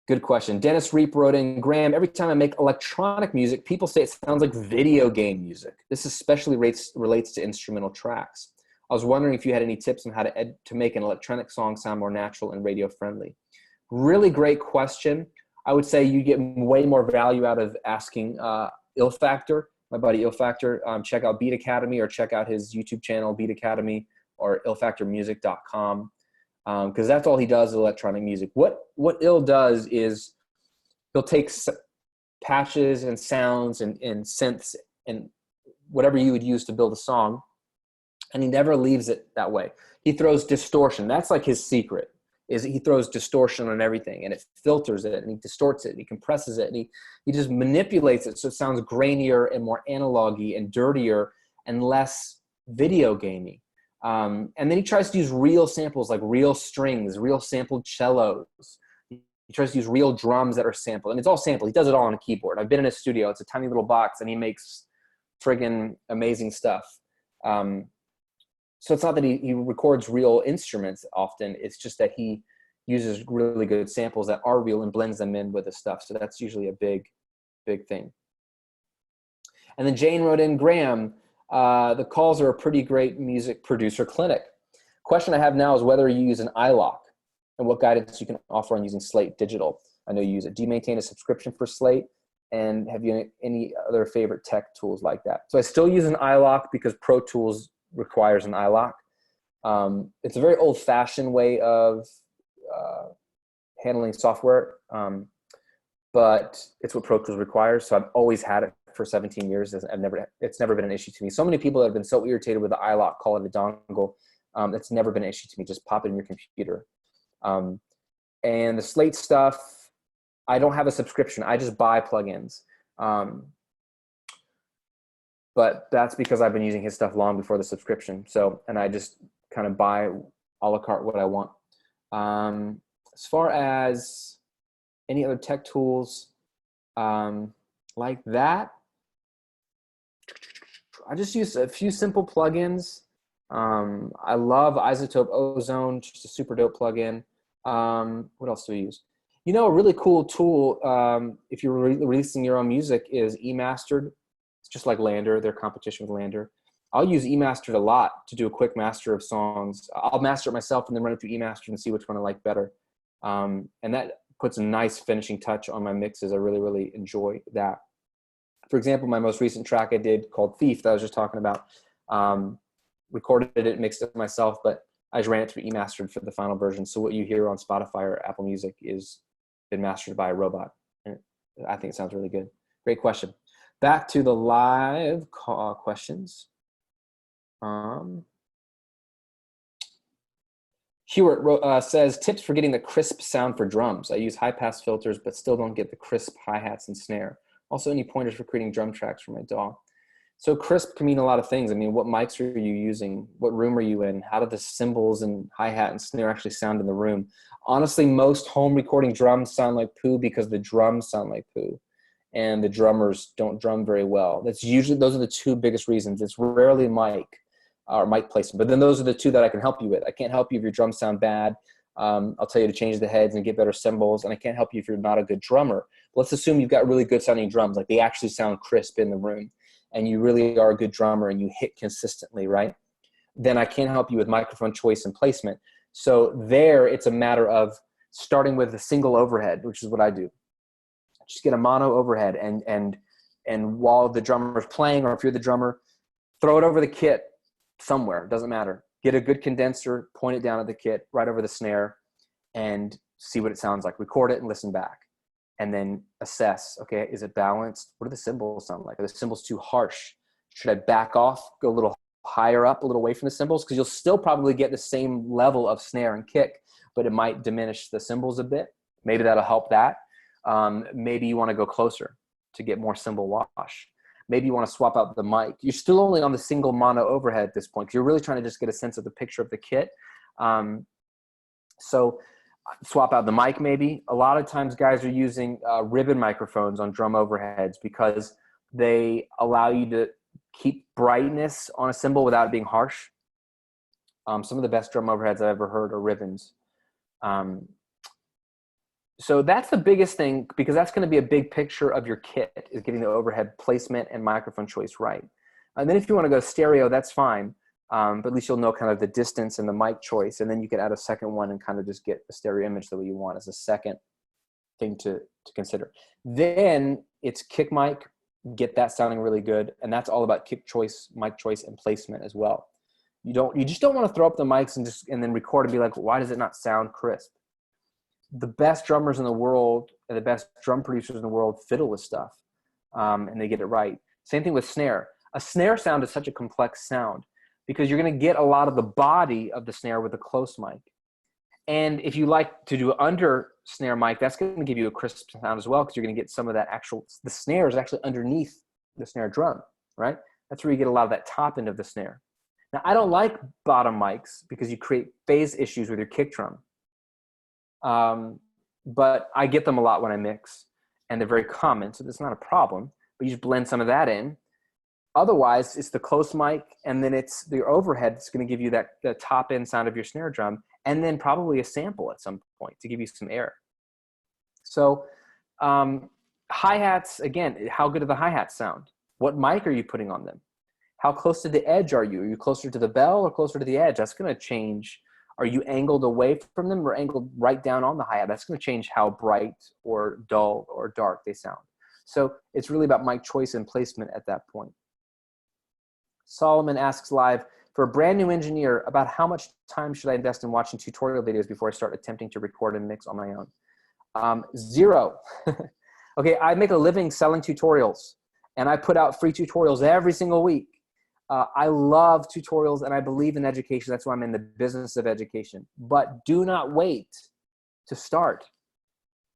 Good question. Dennis Reap wrote in, Graham, every time I make electronic music, people say it sounds like video game music. This especially relates to instrumental tracks. I was wondering if you had any tips on how to make an electronic song sound more natural and radio friendly. Really great question. I would say you get way more value out of asking Ilfactor, my buddy Ilfactor. Check out Beat Academy, or check out his YouTube channel, Beat Academy, or ilfactormusic.com. Because that's all he does is electronic music. What Il does is he'll take patches and sounds and synths and whatever you would use to build a song, and he never leaves it that way. He throws distortion. That's like his secret, is he throws distortion on everything, and it filters it, and he distorts it, and he compresses it, and he just manipulates it so it sounds grainier and more analog-y and dirtier and less video gamey. And then he tries to use real samples, like real strings, real sampled cellos. He tries to use real drums that are sampled. And it's all sampled. He does it all on a keyboard. I've been in his studio. It's a tiny little box, and he makes friggin' amazing stuff. So it's not that he records real instruments often. It's just that he uses really good samples that are real and blends them in with the stuff. So that's usually a big, big thing. And then Jane wrote in, Graham, the calls are a pretty great music producer clinic. Question I have now is whether you use an ilok and what guidance you can offer on using Slate Digital. I know you use it. Do you maintain a subscription for Slate? And have you any other favorite tech tools like that? So I still use an ilok because Pro Tools requires an ilok. It's a very old-fashioned way of handling software, but it's what Pro Tools requires. So I've always had it for 17 years. It's never been an issue to me. So many people that have been so irritated with the iLok call it a dongle. It's never been an issue to me. Just pop it in your computer. And the Slate stuff, I don't have a subscription. I just buy plugins. But that's because I've been using his stuff long before the subscription. So, and I just kind of buy a la carte what I want. As far as any other tech tools like that, I just use a few simple plugins. I love Izotope Ozone, just a super dope plugin. What else do we use? You know, a really cool tool, if you're releasing your own music, is eMastered. It's just like Lander, their competition with Lander. I'll use eMastered a lot to do a quick master of songs. I'll master it myself and then run it through eMastered and see which one I like better. And that puts a nice finishing touch on my mixes. I really, really enjoy that. For example, my most recent track I did called Thief that I was just talking about, recorded it, mixed it myself, but I just ran it through eMastered for the final version. So what you hear on Spotify or Apple Music is been mastered by a robot. And I think it sounds really good. Great question. Back to the live questions. Says, tips for getting the crisp sound for drums. I use high-pass filters, but still don't get the crisp hi-hats and snare. Also, any pointers for creating drum tracks for my DAW? So crisp can mean a lot of things. I mean, what mics are you using? What room are you in? How do the cymbals and hi-hat and snare actually sound in the room? Honestly, most home recording drums sound like poo because the drums sound like poo, and the drummers don't drum very well. Those are the two biggest reasons. It's rarely mic or mic placement, but then those are the two that I can help you with. I can't help you if your drums sound bad. I'll tell you to change the heads and get better cymbals, and I can't help you if you're not a good drummer. But let's assume you've got really good sounding drums, like they actually sound crisp in the room, and you really are a good drummer and you hit consistently, right? Then I can help you with microphone choice and placement. So there, it's a matter of starting with a single overhead, which is what I do. Just get a mono overhead, and while the drummer's playing, or if you're the drummer, throw it over the kit somewhere, it doesn't matter. Get a good condenser, point it down at the kit, right over the snare, and see what it sounds like. Record it and listen back. And then assess, okay, is it balanced? What do the cymbals sound like? Are the cymbals too harsh? Should I back off, go a little higher up, a little away from the cymbals? Because you'll still probably get the same level of snare and kick, but it might diminish the cymbals a bit. Maybe that'll help that. Maybe you want to go closer to get more cymbal wash. Maybe you want to swap out the mic. You're still only on the single mono overhead at this point, because you're really trying to just get a sense of the picture of the kit. So swap out the mic maybe. A lot of times guys are using ribbon microphones on drum overheads because they allow you to keep brightness on a cymbal without it being harsh. Some of the best drum overheads I've ever heard are ribbons. So that's the biggest thing, because that's going to be a big picture of your kit, is getting the overhead placement and microphone choice right. And then if you want to go stereo, that's fine. But at least you'll know kind of the distance and the mic choice. And then you can add a second one and kind of just get a stereo image the way you want as a second thing to consider. Then it's kick mic, get that sounding really good. And that's all about kick choice, mic choice, and placement as well. You just don't want to throw up the mics and then record and be like, why does it not sound crisp? The best drummers in the world and the best drum producers in the world fiddle with stuff, and they get it right. Same thing with snare. A snare sound is such a complex sound because you're going to get a lot of the body of the snare with a close mic. And if you like to do under snare mic, that's going to give you a crisp sound as well, because you're going to get some of that the snare is actually underneath the snare drum, right? That's where you get a lot of that top end of the snare. Now, I don't like bottom mics because you create phase issues with your kick drum. But I get them a lot when I mix, and they're very common, so that's not a problem, but you just blend some of that in. Otherwise, it's the close mic, and then it's the overhead that's going to give you the top end sound of your snare drum, and then probably a sample at some point to give you some air. So hi-hats, again, how good do the hi-hats sound? What mic are you putting on them? How close to the edge are you? Are you closer to the bell or closer to the edge? That's going to change. Are you angled away from them or angled right down on the hi-hat? That's going to change how bright or dull or dark they sound. So it's really about mic choice and placement at that point. Solomon asks live, for a brand new engineer, about how much time should I invest in watching tutorial videos before I start attempting to record and mix on my own? 0. Okay, I make a living selling tutorials, and I put out free tutorials every single week. I love tutorials, and I believe in education. That's why I'm in the business of education. But do not wait to start.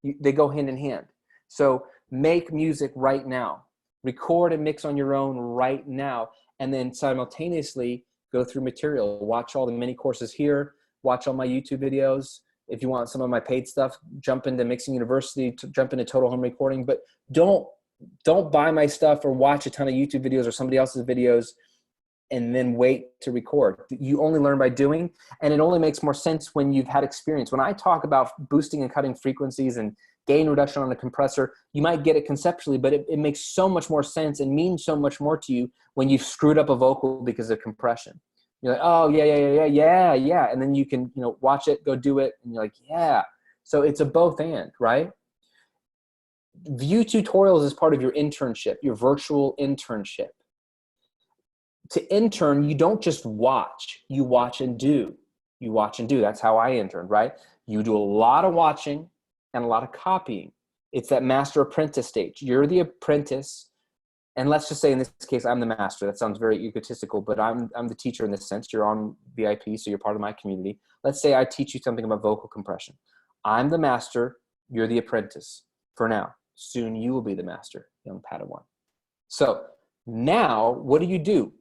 They go hand in hand. So make music right now. Record and mix on your own right now. And then simultaneously go through material. Watch all the mini courses here. Watch all my YouTube videos. If you want some of my paid stuff, jump into Mixing University, jump into Total Home Recording. But don't buy my stuff or watch a ton of YouTube videos or somebody else's videos and then wait to record. You only learn by doing, and it only makes more sense when you've had experience. When I talk about boosting and cutting frequencies and gain reduction on a compressor, you might get it conceptually, but it makes so much more sense and means so much more to you when you've screwed up a vocal because of compression. You're like, oh, yeah. And then you can, watch it, go do it, and you're like, yeah. So it's a both and, right? View tutorials as part of your internship, your virtual internship. To intern, you don't just watch, you watch and do. You watch and do. That's how I interned, right? You do a lot of watching and a lot of copying. It's that master apprentice stage. You're the apprentice, and let's just say in this case, I'm the master. That sounds very egotistical, but I'm the teacher in this sense. You're on VIP, so you're part of my community. Let's say I teach you something about vocal compression. I'm the master, you're the apprentice for now. Soon you will be the master, young Padawan. So now what do?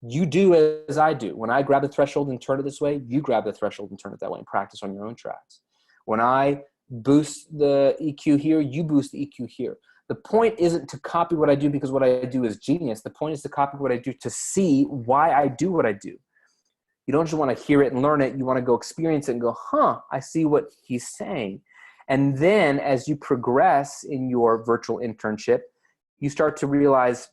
You do as I do. When I grab the threshold and turn it this way, you grab the threshold and turn it that way and practice on your own tracks. When I boost the EQ here, you boost the EQ here. The point isn't to copy what I do because what I do is genius. The point is to copy what I do to see why I do what I do. You don't just want to hear it and learn it. You want to go experience it and go, huh, I see what he's saying. And then as you progress in your virtual internship, you start to realize,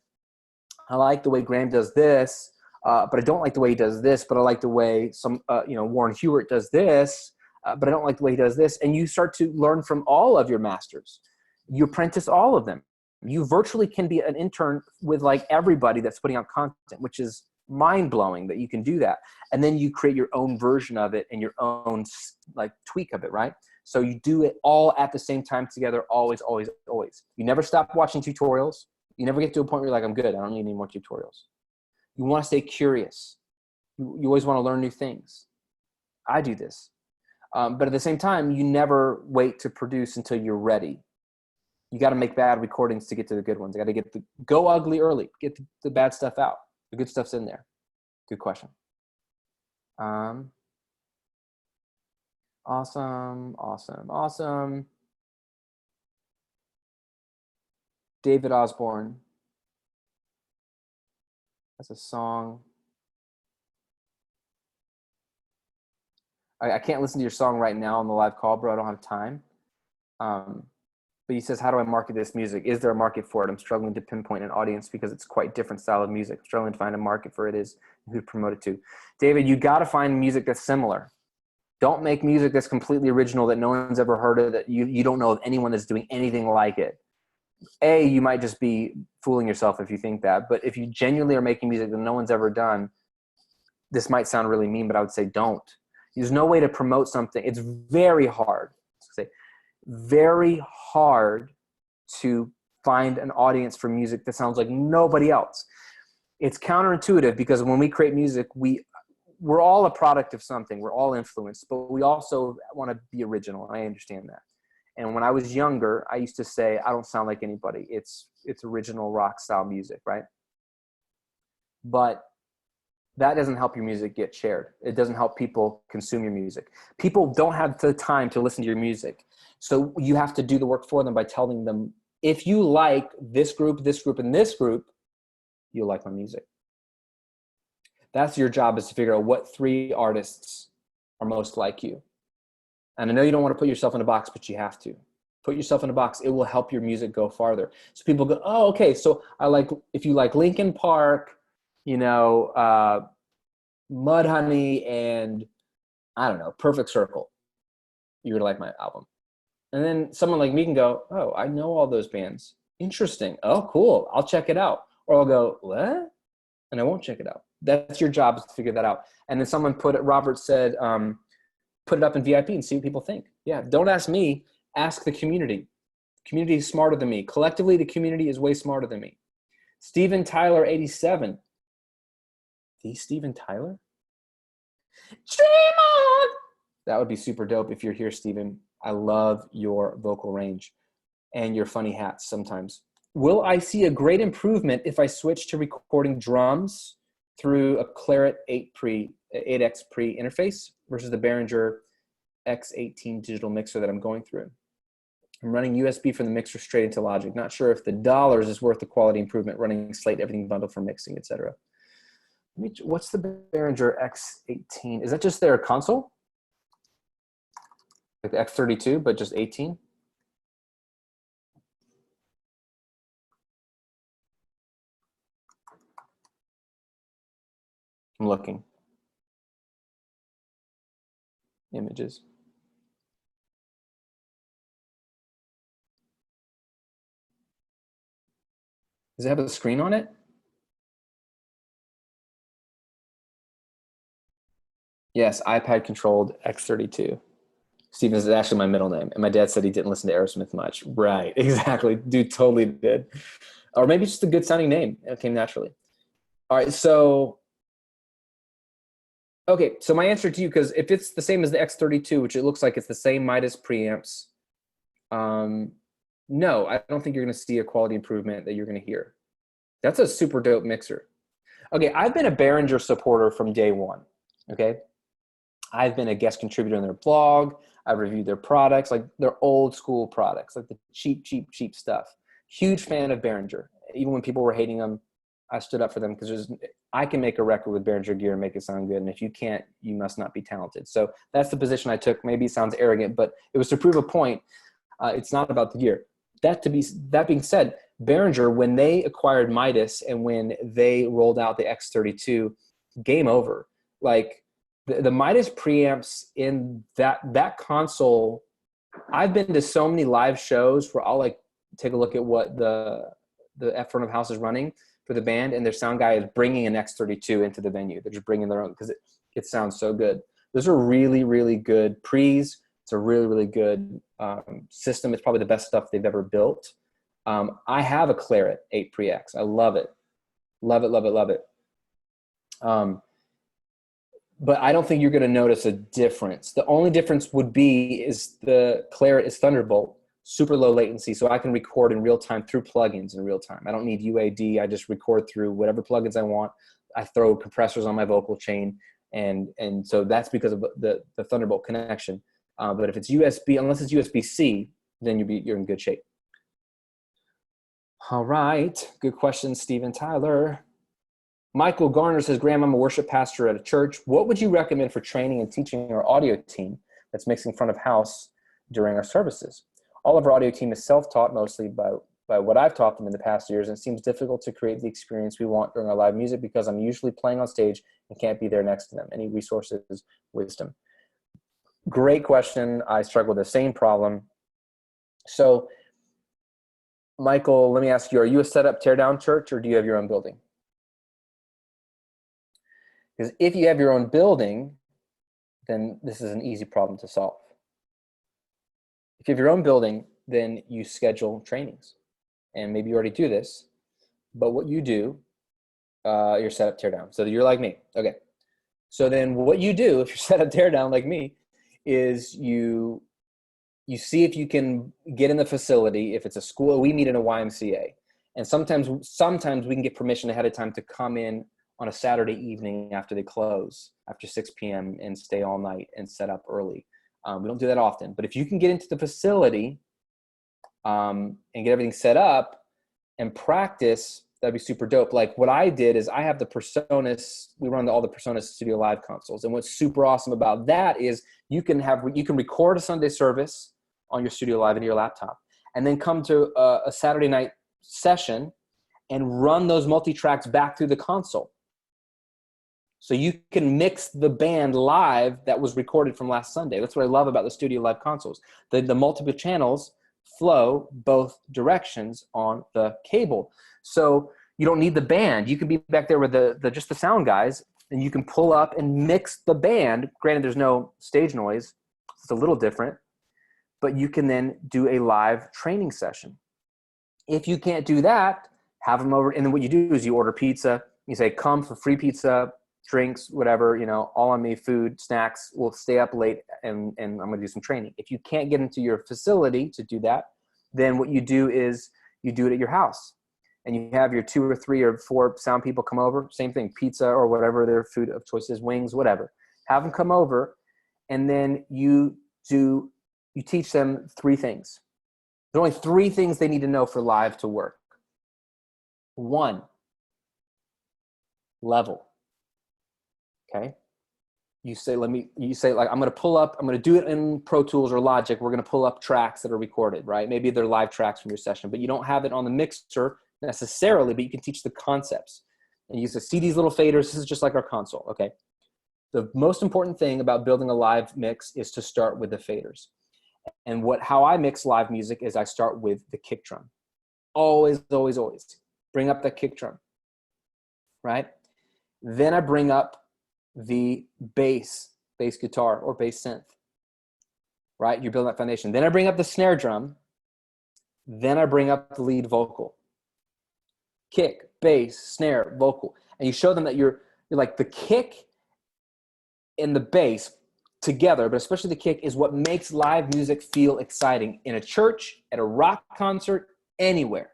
I like the way Graham does this, but I don't like the way he does this, but I like the way Warren Hewart does this, but I don't like the way he does this. And you start to learn from all of your masters. You apprentice all of them. You virtually can be an intern with like everybody that's putting out content, which is mind-blowing that you can do that. And then you create your own version of it and your own like tweak of it, right? So you do it all at the same time together, always, always, always. You never stop watching tutorials. You never get to a point where you're like, I'm good, I don't need any more tutorials. You want to stay curious. You always want to learn new things. I do this. But at the same time, you never wait to produce until you're ready. You got to make bad recordings to get to the good ones. You got to go ugly early, get the bad stuff out. The good stuff's in there. Good question. Awesome. David Osborne. That's a song. I can't listen to your song right now on the live call, bro. I don't have time. But he says, how do I market this music? Is there a market for it? I'm struggling to pinpoint an audience because it's quite different style of music. I'm struggling to find a market for it is who to promote it to. David, you got to find music that's similar. Don't make music that's completely original that no one's ever heard of, that you don't know of anyone that's doing anything like it. You might just be fooling yourself if you think that. But if you genuinely are making music that no one's ever done, this might sound really mean, but I would say don't. There's no way to promote something. It's very hard. Very hard to find an audience for music that sounds like nobody else. It's counterintuitive because when we create music, we're all a product of something. We're all influenced, but we also want to be original. And I understand that. And when I was younger, I used to say, I don't sound like anybody. It's original rock style music, right? But that doesn't help your music get shared. It doesn't help people consume your music. People don't have the time to listen to your music. So you have to do the work for them by telling them, if you like this group, and this group, you'll like my music. That's your job, is to figure out what 3 artists are most like you. And I know you don't want to put yourself in a box, but you have to. Put yourself in a box. It will help your music go farther. So people go, oh, okay, so if you like Linkin Park, Mudhoney and, I don't know, Perfect Circle, you're going to like my album. And then someone like me can go, oh, I know all those bands. Interesting. Oh, cool. I'll check it out. Or I'll go, what? And I won't check it out. That's your job, is to figure that out. And then Robert said, put it up in VIP and see what people think. Yeah, don't ask me. Ask the community. The community is smarter than me. Collectively, the community is way smarter than me. Steven Tyler, 87. The Steven Tyler? Dream on! That would be super dope if you're here, Steven. I love your vocal range and your funny hats sometimes. Will I see a great improvement if I switch to recording drums through a Claret 8X pre interface versus the Behringer X18 digital mixer that I'm going through? I'm running USB from the mixer straight into Logic. Not sure if the dollars is worth the quality improvement running Slate Everything bundle for mixing, etc. What's the Behringer X18? Is that just their console? Like the X32, but just 18? I'm looking. Images. Does it have a screen on it? Yes, iPad controlled X32. Steven is actually my middle name. And my dad said he didn't listen to Aerosmith much. Right, exactly. Dude totally did. Or maybe it's just a good sounding name. It came naturally. All right, so Okay, so my answer to you, because if it's the same as the X32, which it looks like it's the same Midas preamps, no, I don't think you're going to see a quality improvement that you're going to hear. That's a super dope mixer. Okay, I've been a Behringer supporter from day one, okay? I've been a guest contributor on their blog. I've reviewed their products, like their old school products, like the cheap, cheap, cheap stuff. Huge fan of Behringer. Even when people were hating them, I stood up for them because I can make a record with Behringer gear and make it sound good. And if you can't, you must not be talented. So that's the position I took. Maybe it sounds arrogant, but it was to prove a point. It's not about the gear. That being said, Behringer, when they acquired Midas and when they rolled out the X32, game over. Like the Midas preamps in that console, I've been to so many live shows where I'll like take a look at what the F front of house is running for the band, and their sound guy is bringing an X32 into the venue. They're just bringing their own because it sounds so good. Those are really, really good pre's. It's a really, really good system. It's probably the best stuff they've ever built. I have a Claret 8 Pre-X. I love it. Love it, love it, love it. But I don't think you're going to notice a difference. The only difference would be is the Claret is Thunderbolt, super low latency, so I can record in real time through plugins in real time. I don't need UAD. I just record through whatever plugins I want. I throw compressors on my vocal chain, and so that's because of the Thunderbolt connection. But if it's USB, unless it's USB-C, then you're in good shape. All right, good question, Steven Tyler. Michael Garner says, Graham, I'm a worship pastor at a church. What would you recommend for training and teaching our audio team that's mixing front of house during our services? All of our audio team is self-taught mostly by what I've taught them in the past years, and it seems difficult to create the experience we want during our live music because I'm usually playing on stage and can't be there next to them. Any resources, wisdom? Great question. I struggle with the same problem. So, Michael, let me ask you, are you a set-up, tear-down church, or do you have your own building? Because if you have your own building, then this is an easy problem to solve. If you have your own building, then you schedule trainings. And maybe you already do this, but what you do, you're set up, tear down. So you're like me. Okay. So then what you do, if you're set up, tear down like me, is you see if you can get in the facility. If it's a school, we meet in a YMCA. And sometimes we can get permission ahead of time to come in on a Saturday evening after they close, after 6 p.m. and stay all night and set up early. We don't do that often, but if you can get into the facility and get everything set up and practice, that'd be super dope. Like what I did is I have the Personas, we run all the Personas Studio Live consoles. And what's super awesome about that is you can record a Sunday service on your Studio Live into your laptop and then come to a Saturday night session and run those multi-tracks back through the console. So you can mix the band live that was recorded from last Sunday. That's what I love about the Studio Live consoles. The multiple channels flow both directions on the cable. So you don't need the band. You can be back there with just the sound guys, and you can pull up and mix the band. Granted, there's no stage noise. It's a little different. But you can then do a live training session. If you can't do that, have them over. And then what you do is you order pizza. You say, come for free pizza, drinks, whatever, all on me, food, snacks. We'll stay up late and I'm going to do some training. If you can't get into your facility to do that, then what you do is you do it at your house and you have your 2 or 3 or 4 sound people come over. Same thing, pizza or whatever their food of choice is, wings, whatever. Have them come over and then you teach them 3 things. There's only 3 things they need to know for live to work. 1, level. Okay. You say, I'm going to pull up, I'm going to do it in Pro Tools or Logic. We're going to pull up tracks that are recorded, right? Maybe they're live tracks from your session, but you don't have it on the mixer necessarily, but you can teach the concepts and use see these little faders. This is just like our console. Okay. The most important thing about building a live mix is to start with the faders. And how I mix live music is I start with the kick drum. Always, always, always bring up the kick drum, right? Then I bring up the bass guitar or bass synth, right? You're building that foundation. Then I bring up the snare drum. Then I bring up the lead vocal. Kick, bass, snare, vocal. And you show them that you're like the kick and the bass together, but especially the kick, is what makes live music feel exciting in a church, at a rock concert, anywhere.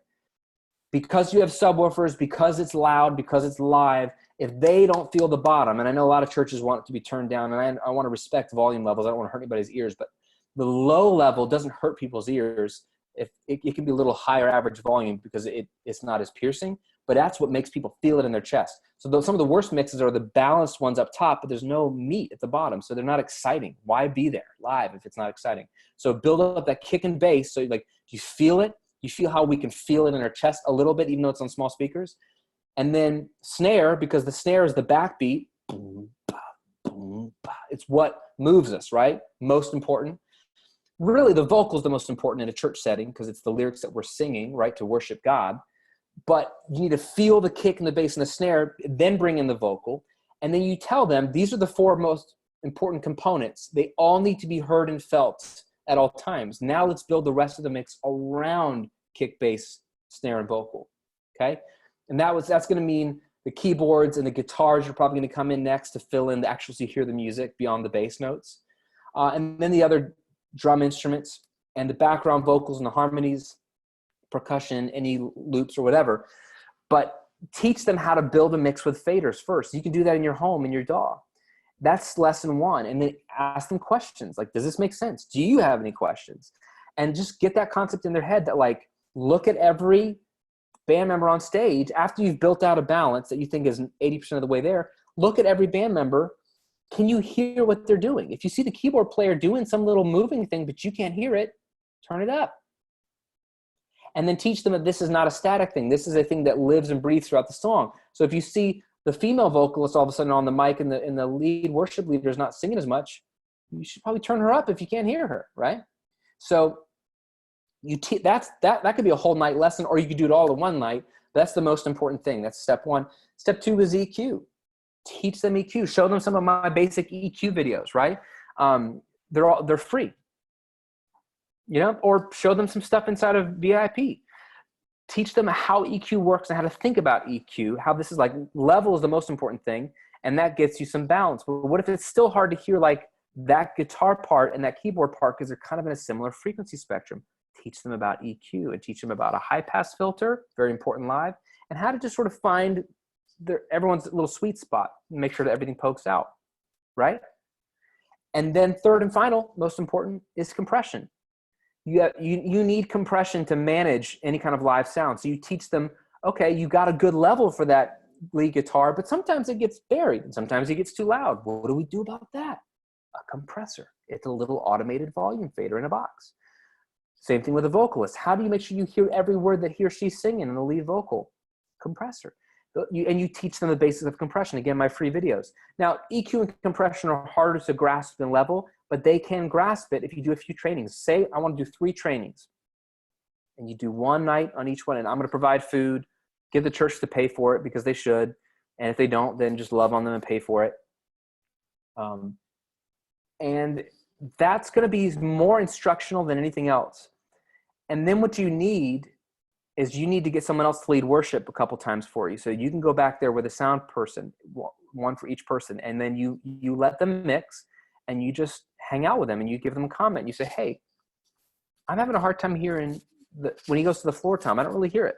Because you have subwoofers, because it's loud, because it's live, if they don't feel the bottom, and I know a lot of churches want it to be turned down, and I want to respect volume levels. I don't want to hurt anybody's ears, but the low level doesn't hurt people's ears. If it can be a little higher average volume because it's not as piercing, but that's what makes people feel it in their chest. So some of the worst mixes are the balanced ones up top, but there's no meat at the bottom, so they're not exciting. Why be there live if it's not exciting? So build up that kick and bass. So like, do you feel it? You feel how we can feel it in our chest a little bit, even though it's on small speakers. And then snare, because the snare is the backbeat. Boom, bah, boom, bah. It's what moves us, right? Most important. Really, the vocal is the most important in a church setting because it's the lyrics that we're singing, right, to worship God. But you need to feel the kick and the bass and the snare, then bring in the vocal. And then you tell them, these are the 4 most important components. They all need to be heard and felt at all times. Now let's build the rest of the mix around kick, bass, snare, and vocal, okay? And that's going to mean the keyboards and the guitars are probably going to come in next to fill in the actual, so you hear the music beyond the bass notes. And then the other drum instruments and the background vocals and the harmonies, percussion, any loops or whatever. But teach them how to build a mix with faders first. You can do that in your home, in your DAW. That's lesson 1. And then ask them questions like, does this make sense? Do you have any questions? And just get that concept in their head that, like, look at every band member on stage after you've built out a balance that you think is 80% of the way there. Look at every band member. Can you hear what they're doing? If you see the keyboard player doing some little moving thing, but you can't hear it, turn it up. And then teach them that this is not a static thing. This is a thing that lives and breathes throughout the song. So if you see the female vocalist all of a sudden on the mic and the lead worship leader is not singing as much, you should probably turn her up if you can't hear her, right? So that could be a whole night lesson, or you could do it all in one night. That's the most important thing. That's step 1. Step 2 is EQ. Teach them EQ. Show them some of my basic EQ videos, right? They're free, you know, or show them some stuff inside of VIP. Teach them how EQ works and how to think about EQ, how this is like level is the most important thing. And that gets you some balance. But what if it's still hard to hear like that guitar part and that keyboard part because they're kind of in a similar frequency spectrum? Teach them about EQ and teach them about a high pass filter, very important live, and how to just sort of find everyone's little sweet spot and make sure that everything pokes out, right? And then third and final, most important, is compression. You need compression to manage any kind of live sound. So you teach them, okay, you got a good level for that lead guitar, but sometimes it gets buried and sometimes it gets too loud. What do we do about that? A compressor. It's a little automated volume fader in a box. Same thing with a vocalist. How do you make sure you hear every word that he or she's singing in the lead vocal? Compressor. And you teach them the basics of compression. Again, my free videos. Now, EQ and compression are harder to grasp than level, but they can grasp it if you do a few trainings. Say, I want to do 3 trainings. And you do one night on each one, and I'm going to provide food, give the church to pay for it because they should. And if they don't, then just love on them and pay for it. And that's going to be more instructional than anything else. And then what you need is you need to get someone else to lead worship a couple times for you. So you can go back there with a sound person, one for each person, and then you let them mix and you just hang out with them and you give them a comment. You say, hey, I'm having a hard time hearing when he goes to the floor tom, I don't really hear it.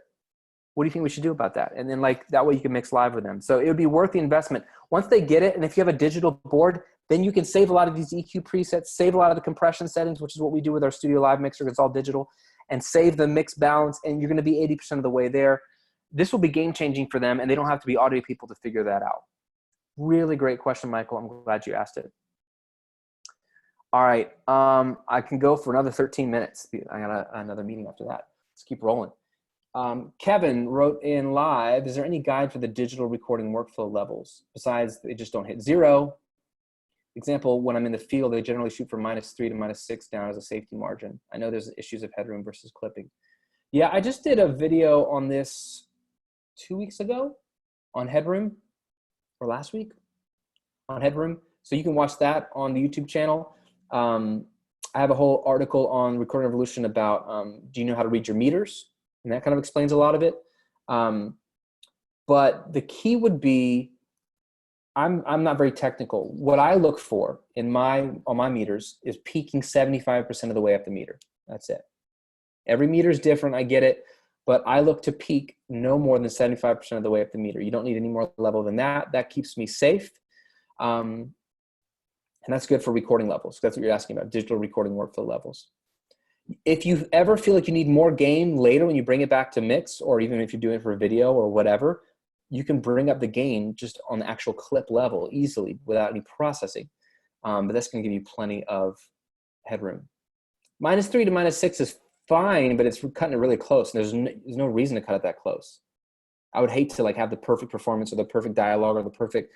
What do you think we should do about that? And then like that way you can mix live with them. So it would be worth the investment. Once they get it, and if you have a digital board, then you can save a lot of these EQ presets, save a lot of the compression settings, which is what we do with our Studio Live mixer. It's all digital, and save the mix balance, and you're going to be 80% of the way there. This will be game-changing for them, and they don't have to be audio people to figure that out. Really great question, Michael. I'm glad you asked it. All right. I can go for another 13 minutes. I got another meeting after that. Let's keep rolling. Kevin wrote in live, is there any guide for the digital recording workflow levels? Besides, they just don't hit 0. Example, when I'm in the field, they generally shoot from -3 to -6 down as a safety margin. I know there's issues of headroom versus clipping. Yeah, I just did a video on this 2 weeks ago on headroom, or last week on headroom. So you can watch that on the YouTube channel. I have a whole article on Recording Revolution about do you know how to read your meters? And that kind of explains a lot of it. But the key would be, I'm not very technical. What I look for on my meters is peaking 75% of the way up the meter. That's it. Every meter is different. I get it. But I look to peak no more than 75% of the way up the meter. You don't need any more level than that. That keeps me safe. And that's good for recording levels. That's what you're asking about, digital recording workflow levels. If you ever feel like you need more gain later when you bring it back to mix, or even if you're doing it for video or whatever, you can bring up the gain just on the actual clip level easily without any processing. But that's going to give you plenty of headroom. -3 to -6 is fine, but it's cutting it really close. There's no reason to cut it that close. I would hate to like have the perfect performance or the perfect dialogue or the perfect,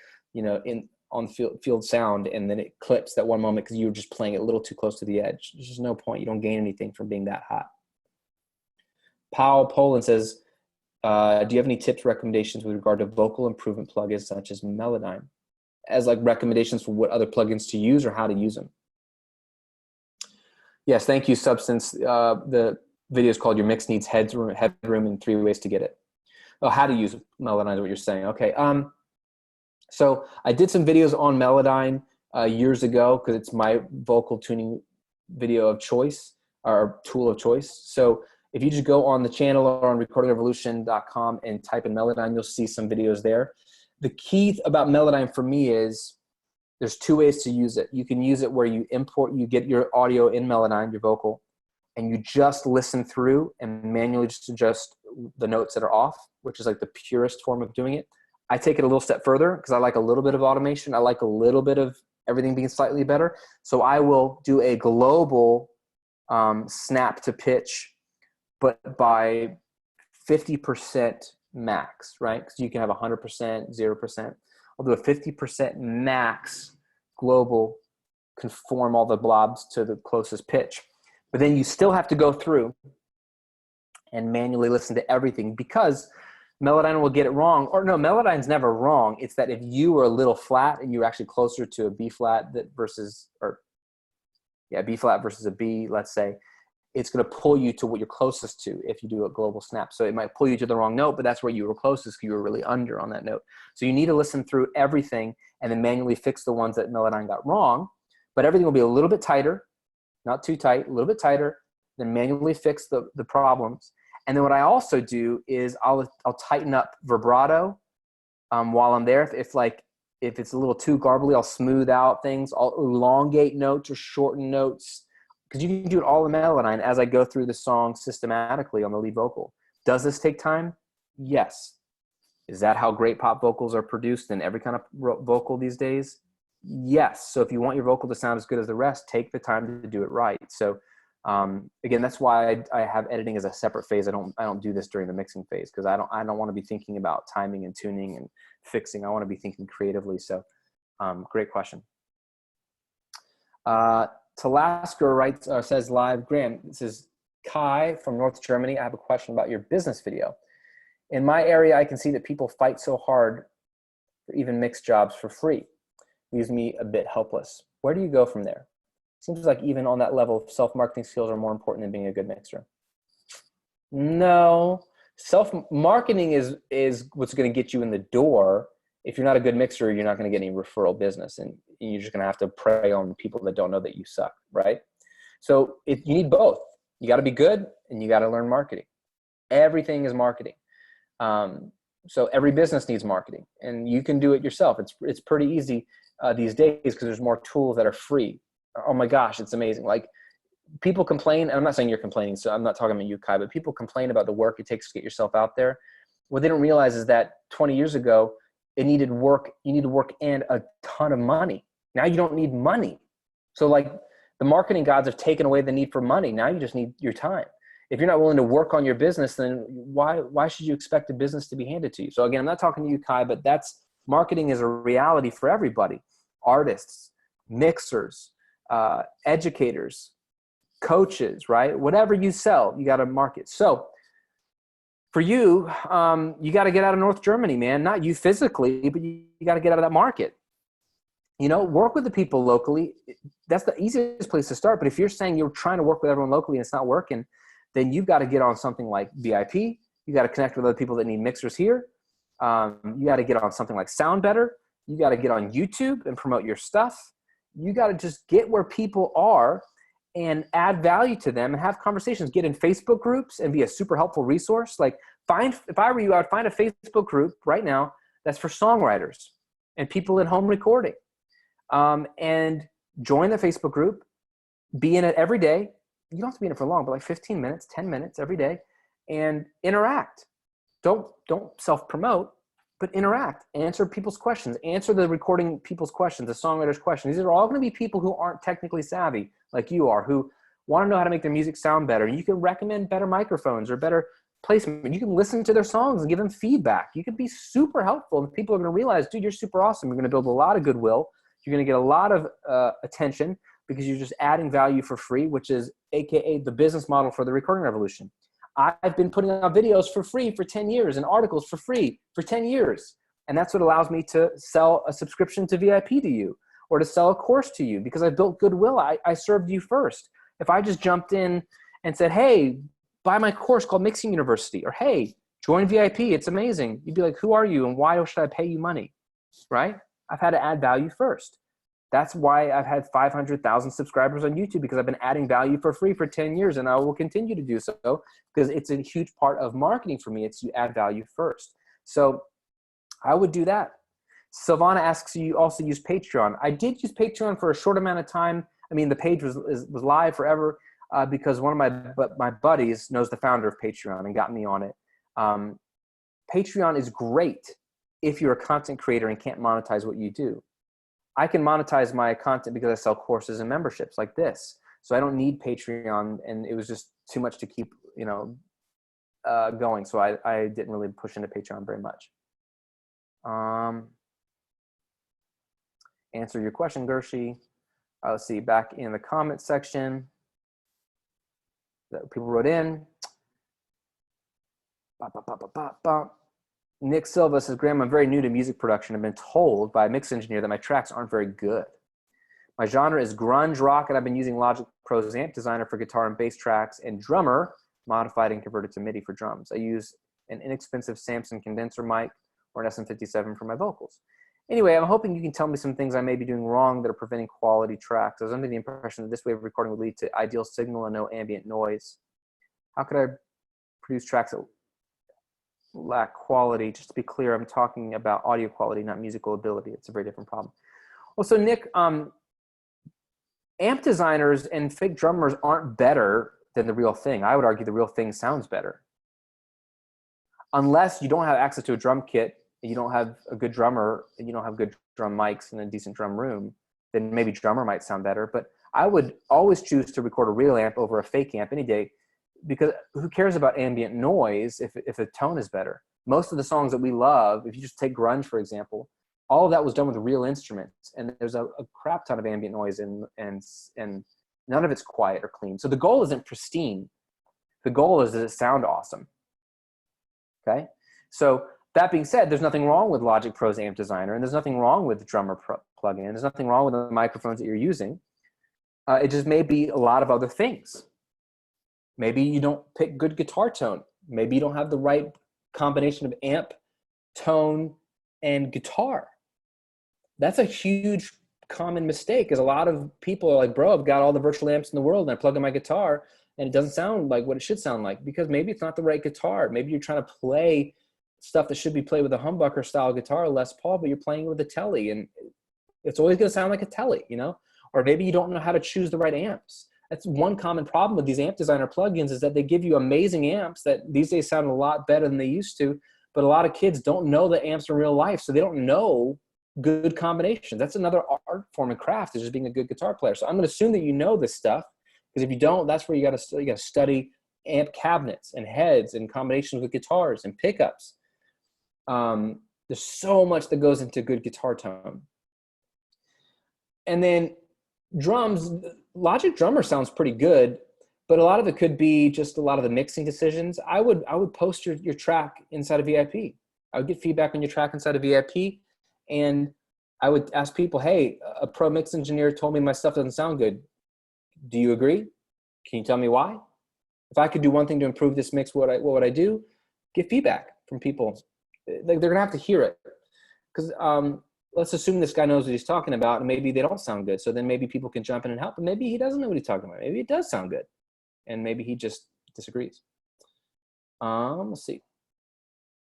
on field sound, and then it clips that one moment because you were just playing it a little too close to the edge. There's just no point. You don't gain anything from being that hot. Paul Poland says, do you have any tips, recommendations with regard to vocal improvement plugins such as Melodyne, as like recommendations for what other plugins to use or how to use them? Yes, thank you, Substance. The video is called Your Mix Needs Headroom and 3 Ways to Get It. Oh, how to use Melodyne is what you're saying. Okay. So I did some videos on Melodyne years ago because it's my vocal tuning video of choice, or tool of choice. So if you just go on the channel or on recordingrevolution.com and type in Melodyne, you'll see some videos there. The key about Melodyne for me is there's 2 ways to use it. You can use it where you you get your audio in Melodyne, your vocal, and you just listen through and manually just adjust the notes that are off, which is like the purest form of doing it. I take it a little step further because I like a little bit of automation. I like a little bit of everything being slightly better. So I will do a global snap to pitch, but by 50% max, right? Because you can have 100%, 0%. I'll do a 50% max global, conform all the blobs to the closest pitch. But then you still have to go through and manually listen to everything, because Melodyne will get it wrong. Or no, Melodyne's never wrong. It's that if you were a little flat and you're actually closer to a B flat versus B flat versus a B, let's say, it's going to pull you to what you're closest to if you do a global snap. So it might pull you to the wrong note, but that's where you were closest because you were really under on that note. So you need to listen through everything and then manually fix the ones that Melodyne got wrong. But everything will be a little bit tighter, not too tight, a little bit tighter, then manually fix the problems. And then what I also do is I'll tighten up vibrato while I'm there. If it's a little too garbly, I'll smooth out things. I'll elongate notes or shorten notes, because you can do it all in Melodyne as I go through the song systematically on the lead vocal. Does this take time? Yes. Is that how great pop vocals are produced in every kind of vocal these days? Yes. So if you want your vocal to sound as good as the rest, take the time to do it right. So again, that's why I have editing as a separate phase. I don't do this during the mixing phase, because I don't want to be thinking about timing and tuning and fixing. I want to be thinking creatively. So great question. Talasker says live, Graham, this is Kai from North Germany. I have a question about your business video. In my area, I can see that people fight so hard for even mixed jobs for free. Leaves me a bit helpless. Where do you go from there? Seems like even on that level, self-marketing skills are more important than being a good mixer. No, self-marketing is what's going to get you in the door. If you're not a good mixer, you're not going to get any referral business, and you're just going to have to prey on people that don't know that you suck, right? So you need both. You got to be good, and you got to learn marketing. Everything is marketing. So every business needs marketing, and you can do it yourself. It's pretty easy these days because there's more tools that are free. Oh my gosh, it's amazing. Like, people complain, and I'm not saying you're complaining, so I'm not talking about you, Kai, but people complain about the work it takes to get yourself out there. What they don't realize is that 20 years ago, you needed work and a ton of money. Now you don't need money. So like, the marketing gods have taken away the need for money. Now you just need your time. If you're not willing to work on your business, then why should you expect a business to be handed to you? So again, I'm not talking to you, Kai, but marketing is a reality for everybody. Artists, mixers, educators, coaches, right? Whatever you sell, you got to market. So for you, you got to get out of North Germany, man. Not you physically, but you got to get out of that market. Work with the people locally. That's the easiest place to start. But if you're saying you're trying to work with everyone locally and it's not working, then you've got to get on something like VIP. You got to connect with other people that need mixers here. You got to get on something like Sound Better. You got to get on YouTube and promote your stuff. You got to just get where people are and add value to them and have conversations. Get in Facebook groups and be a super helpful resource. Like if I were you, I would find a Facebook group right now that's for songwriters and people in home recording, and join the Facebook group, be in it every day. You don't have to be in it for long, but like 15 minutes, 10 minutes every day, and interact. Don't self-promote, but interact, answer people's questions, answer the recording people's questions, the songwriters' questions. These are all going to be people who aren't technically savvy like you are, who want to know how to make their music sound better. You can recommend better microphones or better placement. You can listen to their songs and give them feedback. You can be super helpful, and people are going to realize, dude, you're super awesome. You're going to build a lot of goodwill. You're going to get a lot of attention because you're just adding value for free, which is AKA the business model for the recording revolution. I've been putting out videos for free for 10 years and articles for free for 10 years. And that's what allows me to sell a subscription to VIP to you, or to sell a course to you, because I built goodwill. I served you first. If I just jumped in and said, hey, buy my course called Mixing University, or hey, join VIP, it's amazing, you'd be like, who are you and why should I pay you money, right? I've had to add value first. That's why I've had 500,000 subscribers on YouTube, because I've been adding value for free for 10 years, and I will continue to do so because it's a huge part of marketing for me. It's you add value first. So I would do that. Silvana asks, you also use Patreon. I did use Patreon for a short amount of time. I mean, the page was live forever because one of my buddies knows the founder of Patreon and got me on it. Patreon is great if you're a content creator and can't monetize what you do. I can monetize my content because I sell courses and memberships like this. So I don't need Patreon, and it was just too much to keep, going. So I didn't really push into Patreon very much. Answer your question, Gershi. Let's see, back in the comment section that people wrote in. Nick Silva says, Graham, I'm very new to music production. I've been told by a mix engineer that my tracks aren't very good. My genre is grunge rock, and I've been using Logic Pro's Amp Designer for guitar and bass tracks, and Drummer modified and converted to MIDI for drums. I use an inexpensive Samson condenser mic or an SM57 for my vocals. Anyway, I'm hoping you can tell me some things I may be doing wrong that are preventing quality tracks. I was under the impression that this way of recording would lead to ideal signal and no ambient noise. How could I produce tracks that lack quality? Just to be clear, I'm talking about audio quality, not musical ability. It's a very different problem. Well, so Nick, amp designers and fake drummers aren't better than the real thing. I would argue the real thing sounds better. Unless you don't have access to a drum kit, and you don't have a good drummer, and you don't have good drum mics and a decent drum room, then maybe drummer might sound better. But I would always choose to record a real amp over a fake amp any day, because who cares about ambient noise if the tone is better? Most of the songs that we love, if you just take grunge, for example, all of that was done with real instruments. And there's a crap ton of ambient noise, and none of it's quiet or clean. So the goal isn't pristine. The goal is that it sound awesome. Okay? So that being said, there's nothing wrong with Logic Pro's Amp Designer, and there's nothing wrong with the Drummer plugin. There's nothing wrong with the microphones that you're using. It just may be a lot of other things. Maybe you don't pick good guitar tone. Maybe you don't have the right combination of amp, tone, and guitar. That's a huge common mistake, because a lot of people are like, bro, I've got all the virtual amps in the world, and I plug in my guitar, and it doesn't sound like what it should sound like, because maybe it's not the right guitar. Maybe you're trying to play stuff that should be played with a humbucker style guitar, Les Paul, but you're playing with a Tele, and it's always going to sound like a Tele, Or maybe you don't know how to choose the right amps. That's one common problem with these amp designer plugins, is that they give you amazing amps that these days sound a lot better than they used to, but a lot of kids don't know the amps in real life, so they don't know good combinations. That's another art form and craft, is just being a good guitar player. So I'm going to assume that you know this stuff, because if you don't, that's where you got to study amp cabinets and heads and combinations with guitars and pickups. There's so much that goes into good guitar tone. And then drums, Logic Drummer sounds pretty good, but a lot of it could be just a lot of the mixing decisions. I would post your track inside of VIP. I would get feedback on your track inside of VIP, and I would ask people, hey, a pro mix engineer told me my stuff doesn't sound good. Do you agree? Can you tell me why? If I could do one thing to improve this mix, what would I do? Get feedback from people. They're gonna have to hear it, because let's assume this guy knows what he's talking about, and maybe they don't sound good. So then maybe people can jump in and help, and maybe he doesn't know what he's talking about. Maybe it does sound good, and maybe he just disagrees. Let's see.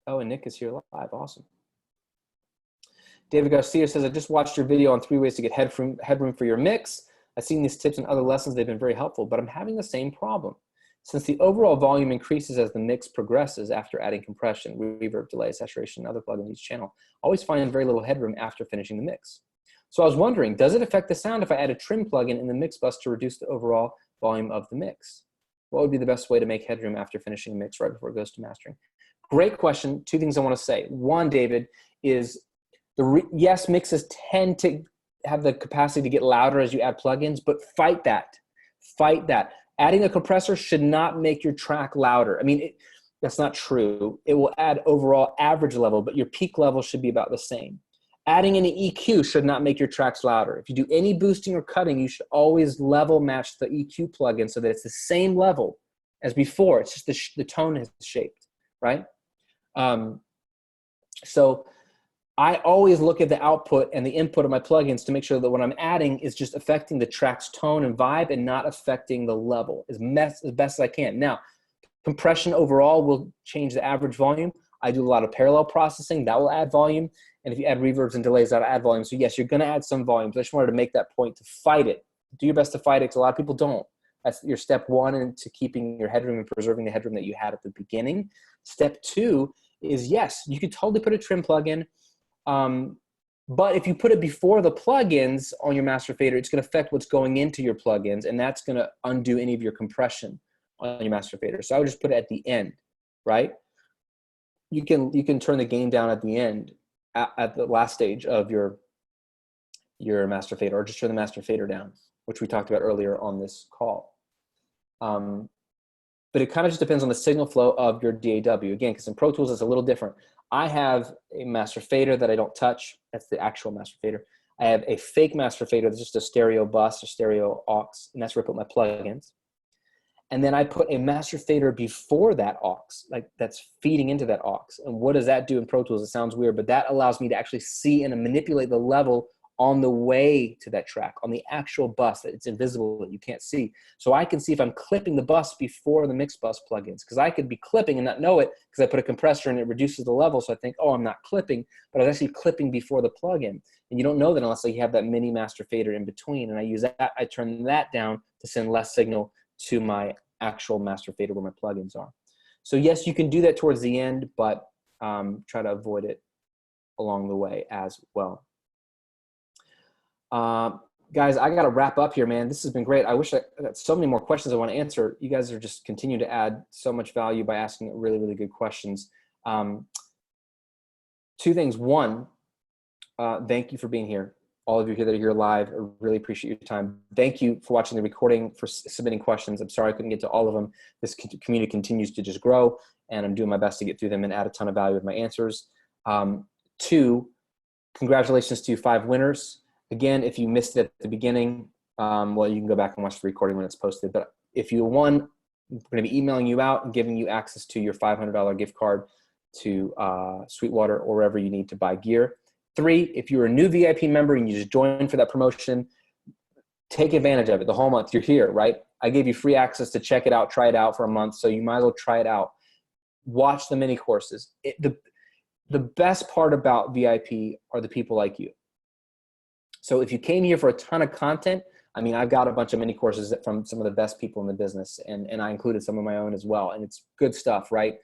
Oh, and Nick is here live. Awesome. David Garcia says, I just watched your video on 3 ways to get headroom for your mix. I've seen these tips in other lessons. They've been very helpful, but I'm having the same problem. Since the overall volume increases as the mix progresses after adding compression, reverb, delay, saturation, and other plugins in each channel, I always find very little headroom after finishing the mix. So I was wondering, does it affect the sound if I add a trim plugin in the mix bus to reduce the overall volume of the mix? What would be the best way to make headroom after finishing a mix right before it goes to mastering? Great question. Two things I want to say. One, David, is yes, mixes tend to have the capacity to get louder as you add plugins, but fight that. Fight that. Adding a compressor should not make your track louder. I mean, that's not true. It will add overall average level, but your peak level should be about the same. Adding an EQ should not make your tracks louder. If you do any boosting or cutting, you should always level match the EQ plugin so that it's the same level as before. It's just the tone has shaped, right? So I always look at the output and the input of my plugins to make sure that what I'm adding is just affecting the track's tone and vibe and not affecting the level as best as I can. Now, compression overall will change the average volume. I do a lot of parallel processing. That will add volume. And if you add reverbs and delays, that'll add volume. So yes, you're going to add some volume. So I just wanted to make that point to fight it. Do your best to fight it because a lot of people don't. That's your step one into keeping your headroom and preserving the headroom that you had at the beginning. Step two is, yes, you could totally put a trim plugin. But if you put it before the plugins on your master fader, it's going to affect what's going into your plugins, and that's going to undo any of your compression on your master fader. So I would just put it at the end, right? You can turn the gain down at the end, at the last stage of your master fader, or just turn the master fader down, which we talked about earlier on this call. But it kind of just depends on the signal flow of your DAW. Again, because in Pro Tools it's a little different. I have a master fader that I don't touch. That's the actual master fader. I have a fake master fader that's just a stereo bus or stereo aux, and that's where I put my plugins. And then I put a master fader before that aux, like that's feeding into that aux. And what does that do in Pro Tools? It sounds weird, but that allows me to actually see and manipulate the level on the way to that track, on the actual bus that it's invisible, that you can't see. So I can see if I'm clipping the bus before the mix bus plugins, because I could be clipping and not know it because I put a compressor and it reduces the level. So I think, oh, I'm not clipping, but I was actually clipping before the plugin. And you don't know that unless you have that mini master fader in between. And I use that, I turn that down to send less signal to my actual master fader where my plugins are. So yes, you can do that towards the end, but try to avoid it along the way as well. Guys, I got to wrap up here, man. This has been great. I wish I got so many more questions I want to answer. You guys are just continuing to add so much value by asking really, really good questions. Two things. One, thank you for being here. All of you here that are here live, I really appreciate your time. Thank you for watching the recording, for submitting questions. I'm sorry I couldn't get to all of them. This community continues to just grow, and I'm doing my best to get through them and add a ton of value with my answers. Two, congratulations to you 5 winners. Again, if you missed it at the beginning, well, you can go back and watch the recording when it's posted. But if you won, we're going to be emailing you out and giving you access to your $500 gift card to Sweetwater or wherever you need to buy gear. 3, if you're a new VIP member and you just joined for that promotion, take advantage of it. The whole month, you're here, right? I gave you free access to check it out, try it out for a month, so you might as well try it out. Watch the mini courses. The best part about VIP are the people like you. So if you came here for a ton of content, I mean, I've got a bunch of mini courses from some of the best people in the business, and I included some of my own as well, and it's good stuff, right?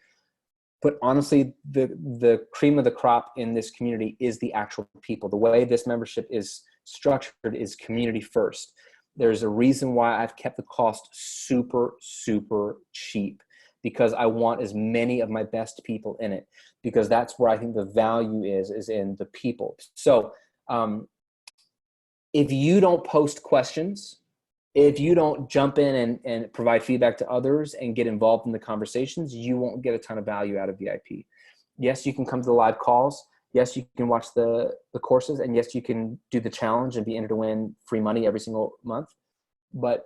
But honestly, the cream of the crop in this community is the actual people. The way this membership is structured is community first. There's a reason why I've kept the cost super, super cheap, because I want as many of my best people in it, because that's where I think the value is in the people. So if you don't post questions, if you don't jump in and provide feedback to others and get involved in the conversations, you won't get a ton of value out of VIP. Yes, you can come to the live calls. Yes, you can watch the courses. And yes, you can do the challenge and be entered to win free money every single month. But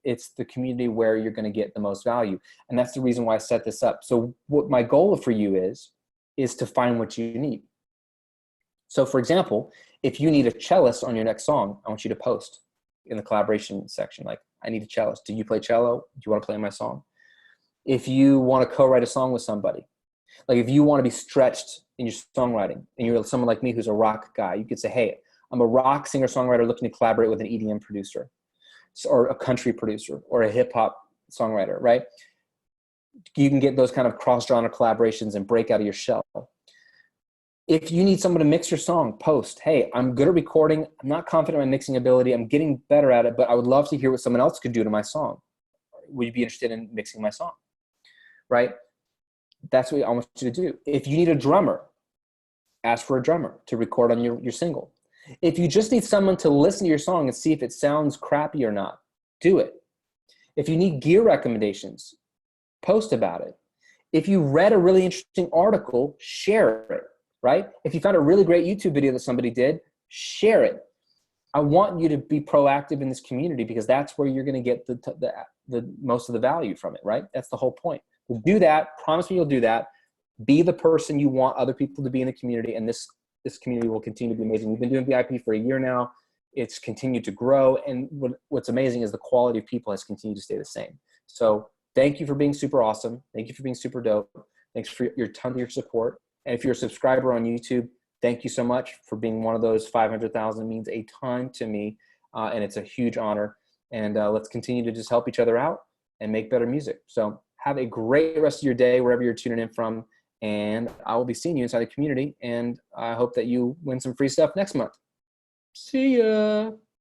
it's the community where you're going to get the most value. And that's the reason why I set this up. So what my goal for you is to find what you need. So for example, If you need a cellist on your next song, I want you to post in the collaboration section. Like, I need a cellist. Do you play cello? Do you want to play my song? If you want to co-write a song with somebody, like if you want to be stretched in your songwriting and you're someone like me who's a rock guy, you could say, hey, I'm a rock singer-songwriter looking to collaborate with an EDM producer or a country producer or a hip-hop songwriter, right? You can get those kind of cross-genre collaborations and break out of your shell. If you need someone to mix your song, post, hey, I'm good at recording. I'm not confident in my mixing ability. I'm getting better at it, but I would love to hear what someone else could do to my song. Would you be interested in mixing my song? Right? That's what I want you to do. If you need a drummer, ask for a drummer to record on your single. If you just need someone to listen to your song and see if it sounds crappy or not, do it. If you need gear recommendations, post about it. If you read a really interesting article, share it, right? If you found a really great YouTube video that somebody did, share it. I want you to be proactive in this community because that's where you're going to get the most of the value from it, right? That's the whole point. Do that. Promise me you'll do that. Be the person you want other people to be in the community, and this community will continue to be amazing. We've been doing VIP for a year now. It's continued to grow, and what's amazing is the quality of people has continued to stay the same. So thank you for being super awesome. Thank you for being super dope. Thanks for your ton of your support. And if you're a subscriber on YouTube, thank you so much for being one of those 500,000. Means a ton to me, and it's a huge honor. And let's continue to just help each other out and make better music. So have a great rest of your day wherever you're tuning in from. And I will be seeing you inside the community. And I hope that you win some free stuff next month. See ya.